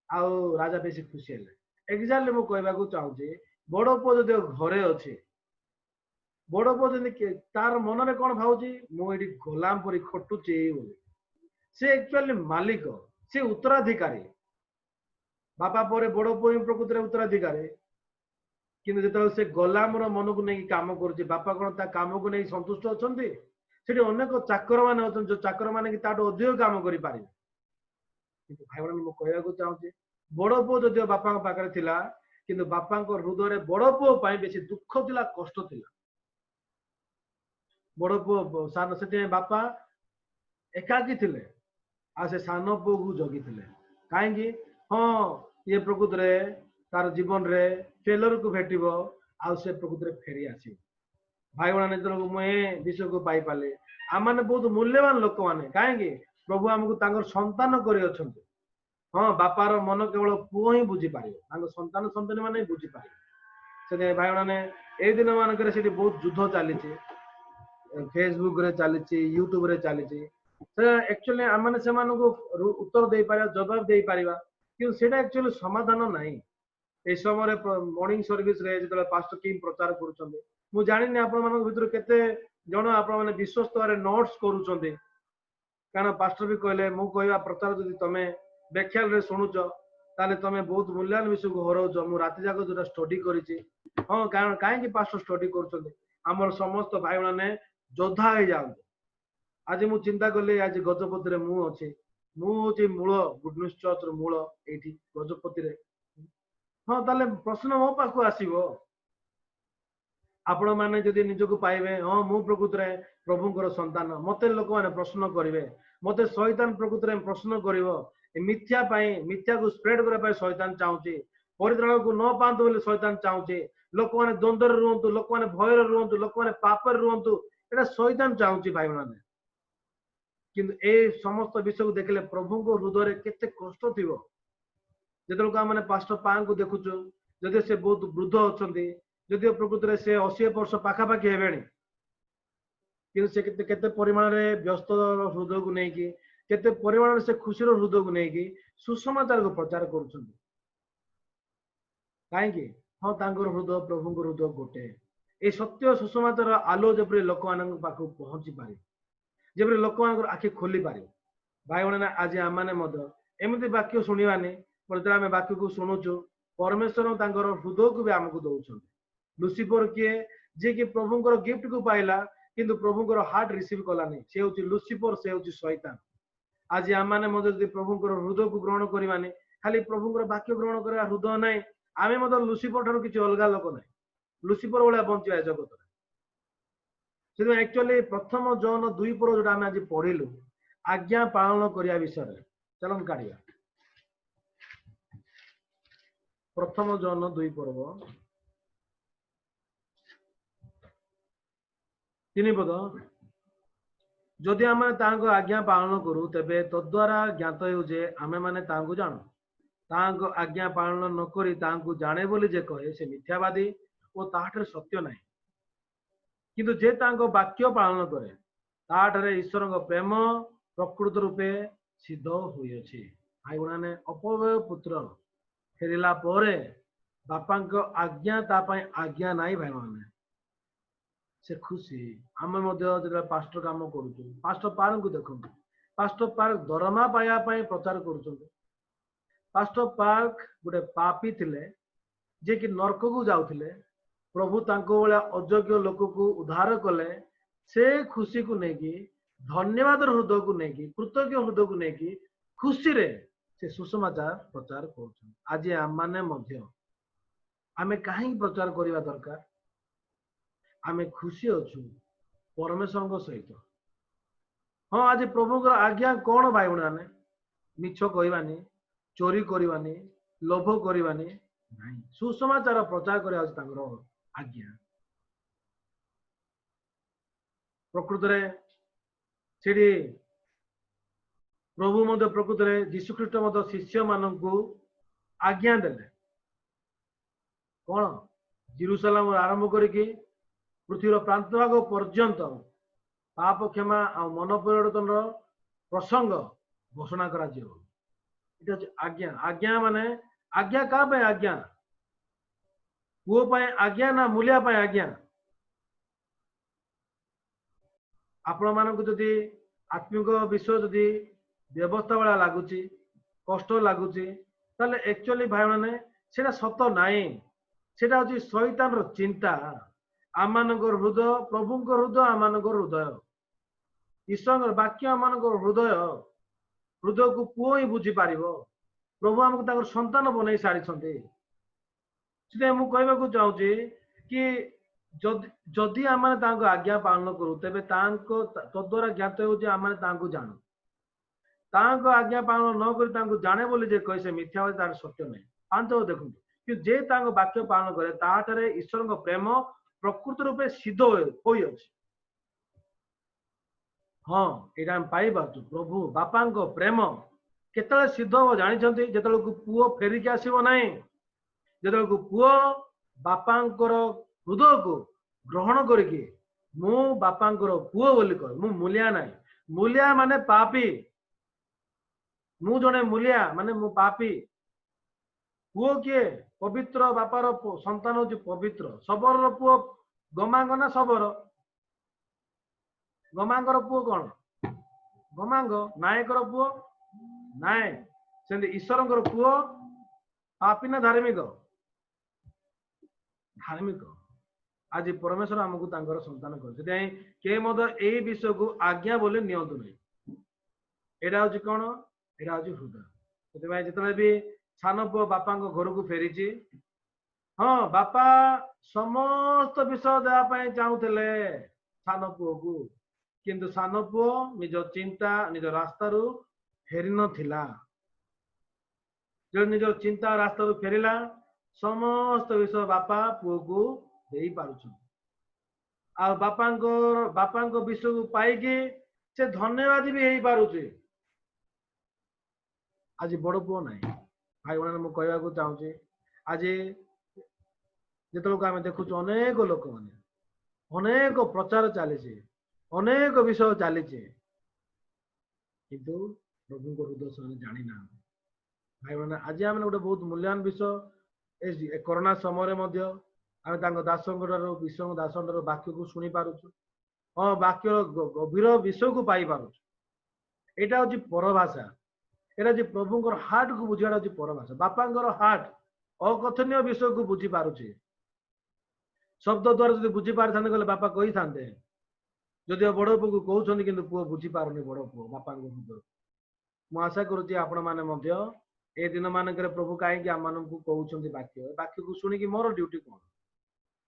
आउ राजा बेसी खुशी है एक्जाक्टली मु कहबा चाहूँगी बड़ पुओ जो घरे अच्छे बड़ पुओ जमी तार मन में कौन भावुची मुझे गोलाम परी खटुची से एक्चुअली मालिक से उत्तराधिकारी बापा पर बड़ पुओ प्रकृति में उत्तराधिकारी किंतु जो से गोलाम मन को नहीं काम कर बापा कौन ता काम को नहीं संतुष्ट अच्छा अनेक चाकर मैंने अच्छा जो चाकर मैंने अधिक काम कर भाई बहन मुझे कहना चाहूँगी बड़ पुओ जो बापा पाखे थिला किंतु बापा हृदय बड़ पुओ बेसी दुख थिला कष्ट थिला बड़ पुओ सान से बापा एकाकी थिले आ से सान पुओ को जगी थिले कहीं हाँ ये प्रकृत में तार जीवन रे फेलर को भेटब आ से प्रकृत में फेरी आस भाई बहन जो मुझे विषय को पाई पाले आम मैंने बहुत मूल्यवान लोक मैंने कहीं प्रभु आमको संतान कर हाँ बापार मन केवल पुओ ही बुझी पार संतान संतानी मैंने बुझी पारे से भाई मैंने ये दिन मानक बहुत युद्ध चली फेसबुक रे चली यूट्यूब रे चली एक्चुअली आम मैंने से उत्तर दे पार जवाब दे पार कि एक्चुअली समाधान नहीं ये समय मॉर्निंग सर्विस रे जो पास्टर किम प्रचार कर जानी आपण भर केते जन आपण मैंने विश्वस्त नोट्स करुँच कारण पास्टर भी कहले मु कहवा प्रचार जब तुम व्याख्या रे शुणुच ताले तुम बहुत मूल्यवान विषय को हरौच मु राति जाक जो स्टडी करी हाँ कारण कहीं पास्टर स्टडी कर समस्त भाई मैंने योद्धा हो जाऊँ आज मु चिंता कली आज गजपति मु अच्छे मुझे मूल गुड न्यूज चर्च मूल ये गजपति हाँ ताले प्रश्न मो पाख आसो आपण मैंने जदि निजक पाइबे हाँ मु प्रकृत में प्रभुंर संतान मत लोक मैंने प्रश्न करेंगे मत शैतान प्रकृत में प्रश्न कर मिथ्या मिथ्या को स्प्रेड करने शैतान चाहूँगी परित्राण को न पातु बोले शैतान चाहूँगी लोक मैंने द्वंद्व रुहतु लोक मैंने भयर रुहतु लोक मैंने पापर रुहतु एटा शैतान चाहूँगी भाई मैंने किंतु ए समस्त विषय को देखले प्रभु को हृदय केते कष्ट थी जो आम पास्टर पा को देखुचु जदि से बहुत वृद्ध अच्छा जदि प्रकृत में से 80 वर्ष पाखापाखि हेबे कि से केते परिमाण में व्यस्त हृदय को लेकिन केते परिमाण से खुशी हृदय को लेकिन सुसमाचार को प्रचार कर कहीं हाँ हृदय प्रभु हृदय गोटे ये सत्य सुसमाचार आलो जपरी लोक मान पाख पहुंची पारे जब लोक मान आखि खोली पारे भाई बहन आज आम एमती वाक्य शुणानी आम वाक्य को शुणुचु परमेश्वर हृदय को भी आमको दौरान लुसिफर किए जे कि प्रभुंर गिफ्ट को पाइला किंतु प्रभुंर हार्ट रिसीव कलानी से हूँ लुसिफर से हूँ शैतान आज आम मैंने प्रभुंर हृदय को ग्रहण करवानी खाली प्रभुंर वाक्य ग्रहण करवा हृदय ना आम लुसिफर ठार किसी अलग लोक ना लुसिफर भाया बंचा जगत से एक्चुअली प्रथम जॉन 2 पर जो आम आज पढ़िलु आज्ञा पालन करने विषय चलन काढ़िया प्रथम जॉन 2 पर्व 3 पद जदि आम आज्ञा पालन करूँ तेबे तद्वारा ज्ञात हो जे आमे माने तांको जानो तांको आज्ञा पालन न करी तांको जाने बोली जे कहे से मिथ्यावादी और ताहाठे सत्य नहीं किंतु जे तांको वाक्य पालन करे ताहाठे ईश्वर प्रेम प्रकृत रूपे सिद्ध हुई अछि भाई बहन अपव्यय पुत्र फेरिला परे बापा आज्ञा तापाई आज्ञा नहीं भाई मैंने से खुशी आम पास्टर काम करूँ पास्टर पार्क को देखो पास्टर पार्क दरमा पाया प्रचार कर पास्टर पार्क गोटे पापी थिले जे कि नरक को जाउथिले प्रभु तांको वाला अयोग्य लोक को उद्धार कले से खुशी को लेकिन धन्यवाद हृदय को लेकिन कृतज्ञ हृदय को लेकिन खुशी रे से सुसमाचार प्रचार कर आज आम मैंने आमे कहीं प्रचार करने दरकार आमे खुशी अच्छु परमेश्वर सहित हाँ आज प्रभु आज्ञा कौन भाई बहन मिछ कहवानी चोरी करवानी लोभ करवानी नहीं सुसमाचार प्रचार करा आज्ञा प्रकृत में सेठी प्रभु मध्य प्रकृत में जीशुख्रीष्ट मध्य शिष्य मानक आज्ञा देले कौन जेरूसलम आरंभ करके पृथ्वीर प्रांत भाग पर्यंत पाप क्षमा आ मन परिवर्तन प्रसंग घोषणा करा आज्ञा आज्ञा माने आज्ञा का आज्ञा पुओ आज्ञा ना मूलिया आज्ञा आपण मानक जदि आत्मिक विषय जदि व्यवस्था वाला लगुच कष्ट लगुच एक्चुअली भाई मैंने सेटा सत नाई सेटा हूँ शैतान चिंता आम हृदय प्रभु हृदय आम हृदय ईश्वर वाक्य आम हृदय हृदय को पुओ ही बुझी पार प्रभु आमको संतान बनई सारी मुझे चाहूँगी कि जदि आम आज्ञा पालन करूँ तेरे तद्वारा ज्ञात हो जानू आज्ञा पालन न कर जाने बोली कहे से मिथ्या हो तार सत्य नहीं पांच देखो कि जे वाक्य पालन करे ताठारे ईश्वर प्रेम प्रकृत रूपे सिद्ध हो हाँ यहाँ पाइबा प्रभु बापा प्रेम केतले सिद्ध हो जानते जो पुओ फेरिक आसब ना जो पुओ बापा हृदय को ग्रहण करके मु बापा पुओ बोली कह मु मूलिया ना मूलिया माने पापी मु जने मूलिया माने मु पापी पुओ किए पवित्र बापार संतान हूँ पवित्र शबर पुओ गमांग ना शबर गमांगर पुओ कौन गमांग नायकर पुओ नाय से ईश्वर पुओ पापी ना धार्मिक धार्मिक आज परमेश्वर आमको संतान कर के यही विषय को आज्ञा बोले नियंतु नहीं यहाँ हूँ कौन यहाँ हूँ हृदय से भी सान पुओ बापा घर को फेरी हाँ बापा समस्त विषय देवाई चाहूले सान पुओ को किंतु सान पुओ निज चिंता निज रास्ता फेरी नथिला जो निज चिंता रास्ता फेरला समस्त विषय बापा पुओ को दे पारुछ आ बापा विषय को पाइकी से धन्यवाद भी हो पारुचे आज बड़ पुओ ना भाई बहन मुझे कहवाक चाहूँगी आज जो आम देखु अनेक लोक मैंने अनेक प्रचार चली अनेक विषय चली किंतु प्रभु हृदय से जानी ना भाई मैंने आज आम गोटे बहुत मूल्यवान विषय कोरोना समय आम दासर विश्व दासर वाक्य को शुणी पार्छ हाँ वाक्य गभीर विषय को पाई पार्छ यहाँ हूँ परभाषा यहाँ जी प्रभुंर हार्ट को बुझा परभाषा बापा हार्ट अकथनीय विषय को बुझी पारुचे शब्द द्वारा जो बुझी पारि था गले बापा कही था जदि बड़ पुओ को कहते कि पुओ बुझी पारुनी बड़ पुओ बापा हृदय मु आशा करुच्ची आपण मैंने दिन मानक प्रभु कहीं आम मान कहते वाक्य वाक्य को शुणिकी मोर ड्यूटी कौन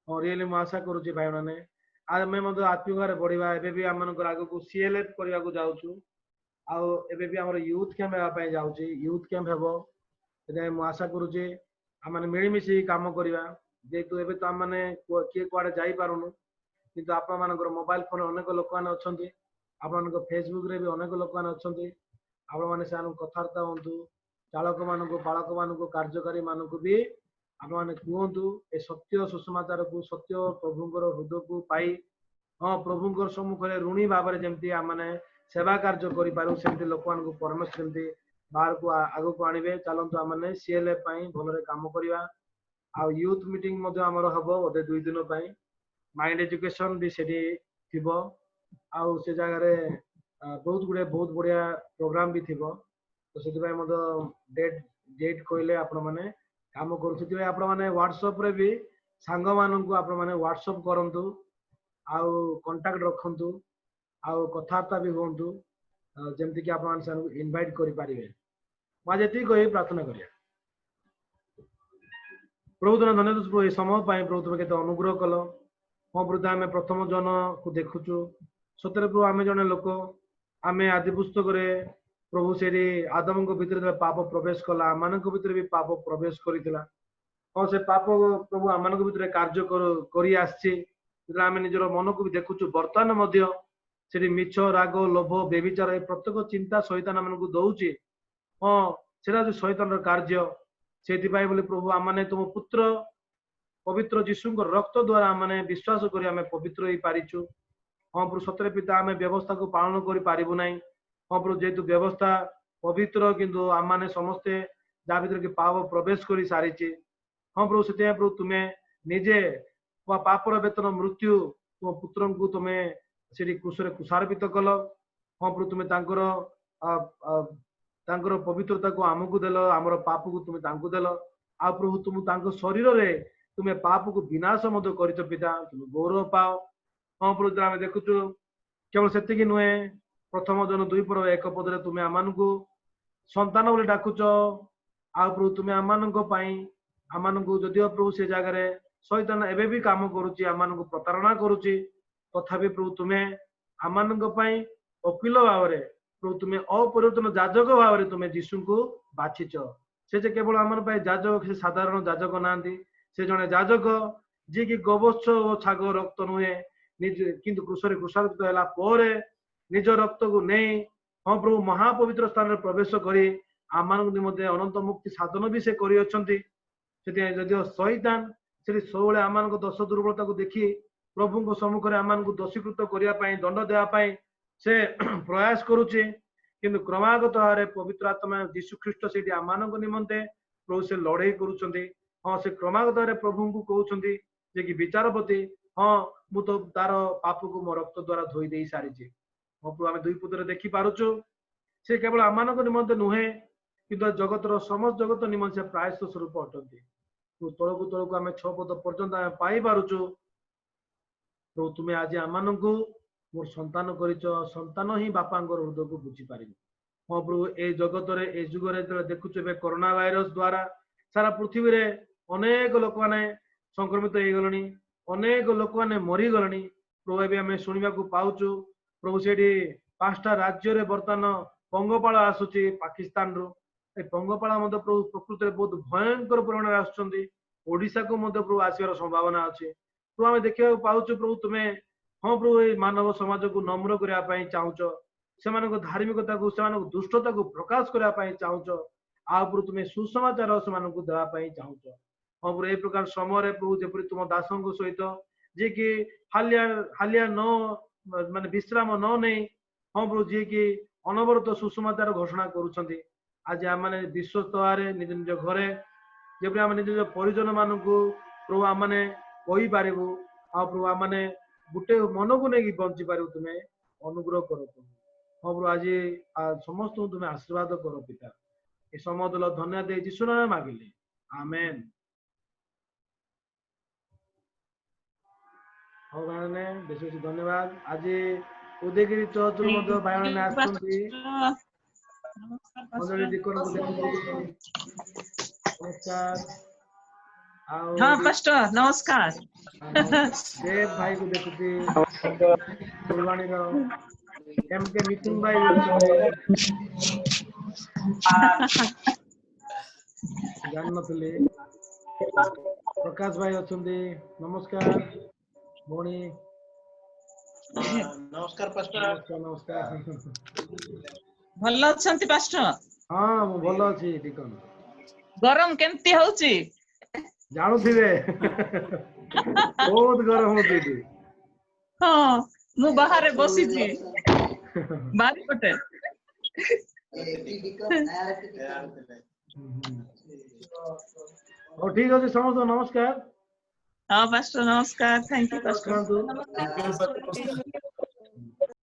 हाँ रियली मु आशा करुच्ची भाई मैंने आम आत्मिक बढ़िया एवं आम आग को CLF करने को जाऊँ आबे भी आम यूथ कैंप होगापी जाऊँगी यूथ कैंप हे मुझे आशा करुच्ची आम मिलमिशी कम करवा जेहेतु एवं तो आम मैंने किए कुआड़े जापारूनु कि आपण मोबाइल फोन अनेक लोक मैंने अच्छा आपण फेसबुक रे भी अनेक लोक मैंने अच्छा आपण मैंने से कथबार्ता हूँ चालक मान बालक मान कार्यकारी मानक भी आप मैंने कहतु ए सत्य सुसमाचार को सत्य प्रभुंर हृदय को पाई हाँ प्रभुंर सम्मुख में ऋणी भाव में जमी आम मैंने सेवा कार्य करें लोक मान परमेश्वर जमी बाहर को आग को आणवे चलतु आम मैंने CLF भल कम करवा आ यूथ मीटिंग आमर हम बोधे 2 दिन माइंड एजुकेशन भी से जगह बहुत गुड़े बहुत बढ़िया प्रोग्राम भी थी तो से डेट कहले आपण मैंने कम कर आपण मैंने व्हाट्सएप रे भी सांग मानू आपण मैंने व्हाट्सएप करूँ आउ कंटाक्ट रखु आउ कथबार्ता भी हूँ जमती कि आप इनवाइट करें मुझे जी कही प्रार्थना करिया प्रभु तुम धन्यवाद प्रभु समय प्रभु तुम के अनुग्रह कल हाँ प्रभु आम प्रथम जन को देखुचु सतरे प्रभु आम जड़े लोक आम आदि पुस्तक प्रभु से आदम को भीतर पाप प्रवेश कला आम भीतर भी पाप प्रवेश करितला हाँ से पाप प्रभु आम भीतर कार्य करी आसछि आम निजर मन को भी देखुछु बर्तमान मध्य सेठी मिछ राग लोभ बेविचार ए प्रत्येक चिंता शैतान आमको दौचे हाँ सेटा शैतान कार्य से बोले प्रभु आम तुम पुत्र पवित्र जीशु रक्त द्वारा आम विश्वास कर आम पवित्र हो पारिछु हाँ प्रभु सतरे पिता आम व्यवस्था को पालन कर पारिबु नाही हाँ प्रभु जेहेतु व्यवस्था पवित्र किंतु आम मैंने समस्ते जहाँ भीतर कि पाप प्रवेश कर सारी हाँ प्रभु से प्रभु तुम्हें निजे पापर वेतन मृत्यु तुम पुत्र को तुम्हें से क्रूसरे कुशार्पित कल हाँ प्रभु तुम्हें तांकर पवित्रता को आमको देल आमर पाप को तुम्हें देल आ प्रभु तुम शरीर रे तुम्हें पाप को विनाश कर पिता तुम गौरव पाओ हाँ प्रभु आम देखुचु केवल से नुहे प्रथम जन 2 पर 1 पदरे तुम्हें आम को संतान बोले डाकुच आ प्रभु तुम्हें आम को जदिव प्रभु से जगार शैतान एबे भी काम करुच्ची आम को प्रतारणा करुच्ची तथापि प्रभु तुम्हें आम वकील भाव में प्रभु तुम्हें अपरिवर्तन जाजक भाव में तुम्हें जीशु को बाछिच से केवल आम जाजक से साधारण जाजक ना से जड़े जाजक जी कि गोवत्स और छाग रक्त नुहे निज किंतु क्रूसरे क्रूसार्पित होला पर निज रक्त को नहीं हाँ प्रभु महापवित्र स्थान में प्रवेश करी आम निमंते अनंत मुक्ति साधन भी से जदिव शैतान से सब आम दोष दुर्बलता को देखी प्रभु को सम्मुख में आम दोषीकृत करने दंड देवाई से प्रयास करुचे किंतु क्रमागत भाव में पवित्र आत्मा जीशु ख्रीष्ट से आम निमंते प्रभु से लड़ाई करुँच हाँ से क्रमागत भाव प्रभु को कहते जे कि विचारपति हाँ मु तो तार पाप को मो रक्त द्वारा धोई दे सारी हाँ प्रभु आम 2 पदरे देखी पारुचु से केवल आम निमंते नुहे किंतु जगतर समस्त जगत निमंते से प्रायश्चित स्वरूप अटंती तलकू तलकू आम 6 पद पर्यंत आम पाई पारुचु प्रभु तुम्हें आज आम मोर संतान करिच संतान ही बापा हृदय को बुझी पार हाँ प्रभु ए जगत ए जुगे देखुच कोरोना भाइरस द्वारा सारा पृथ्वी रे अनेक लोक मैंने संक्रमित हो गले अनेक लोक मैंने मरीगले प्रभु ए आम शुणा पाचु प्रभु से 5टा राज्य रे बर्तमान पंगपाल आसूची पाकिस्तान रु पंगपाल प्रभु प्रकृति बहुत भयंकर परिमाण आशा को प्रभु आसवर संभावना अच्छे प्रभु आम देखा पाचु प्रभु तुम्हें हाँ प्रभु ये मानव समाज को नम्र करने चाहूच से धार्मिकता को दुष्टता को प्रकाश करने चाहूच आ प्रभु तुम्हें सुसमाचार से देवाई चाहूच हाँ प्रभु ए प्रकार समय प्रभु जपरी तुम दासों सहित जी कि हालिया न माने विश्राम न नहीं हाँ प्रभु जी कि अनवरत सुसमाचार घोषणा करुँच आज आम मैंने विश्वस्तरे निज निज घरे जब आम निज निज परिजन मान प्रभु आम मैंने कहीपरू आ प्रभु आम मैंने गोटे मन को लेकिन बंची पार तुम्हें अनुग्रह कर हाँ प्रभु आज समस्त तुम्हें आशीर्वाद कर पिता ये समय दल धन्यवाद जीशु नाम मागिले आमेन। हाँ भाई ने बेस बेस धन्यवाद आज उदयगिरी चर्च रु भाई मैंने आसुंती नमस्कार हाँ पास्टर नमस्कार देव भाई को देखुती फुलवाणी रो एम के मिथुन भाई जान नथले प्रकाश भाई अछंती नमस्कार मोणी नमस्कार पास्टर नमस्कार भल अछंती पास्टर हाँ मु भल अछि ठिकन गरम केमती होउची जानू थिबे बहुत गरम होती हाँ मु बाहर बसी छी बारी पटे और ठीक अछि समस्त नमस्कार हाँ पास्टर नमस्कार थैंक यू पास्टर नमस्कार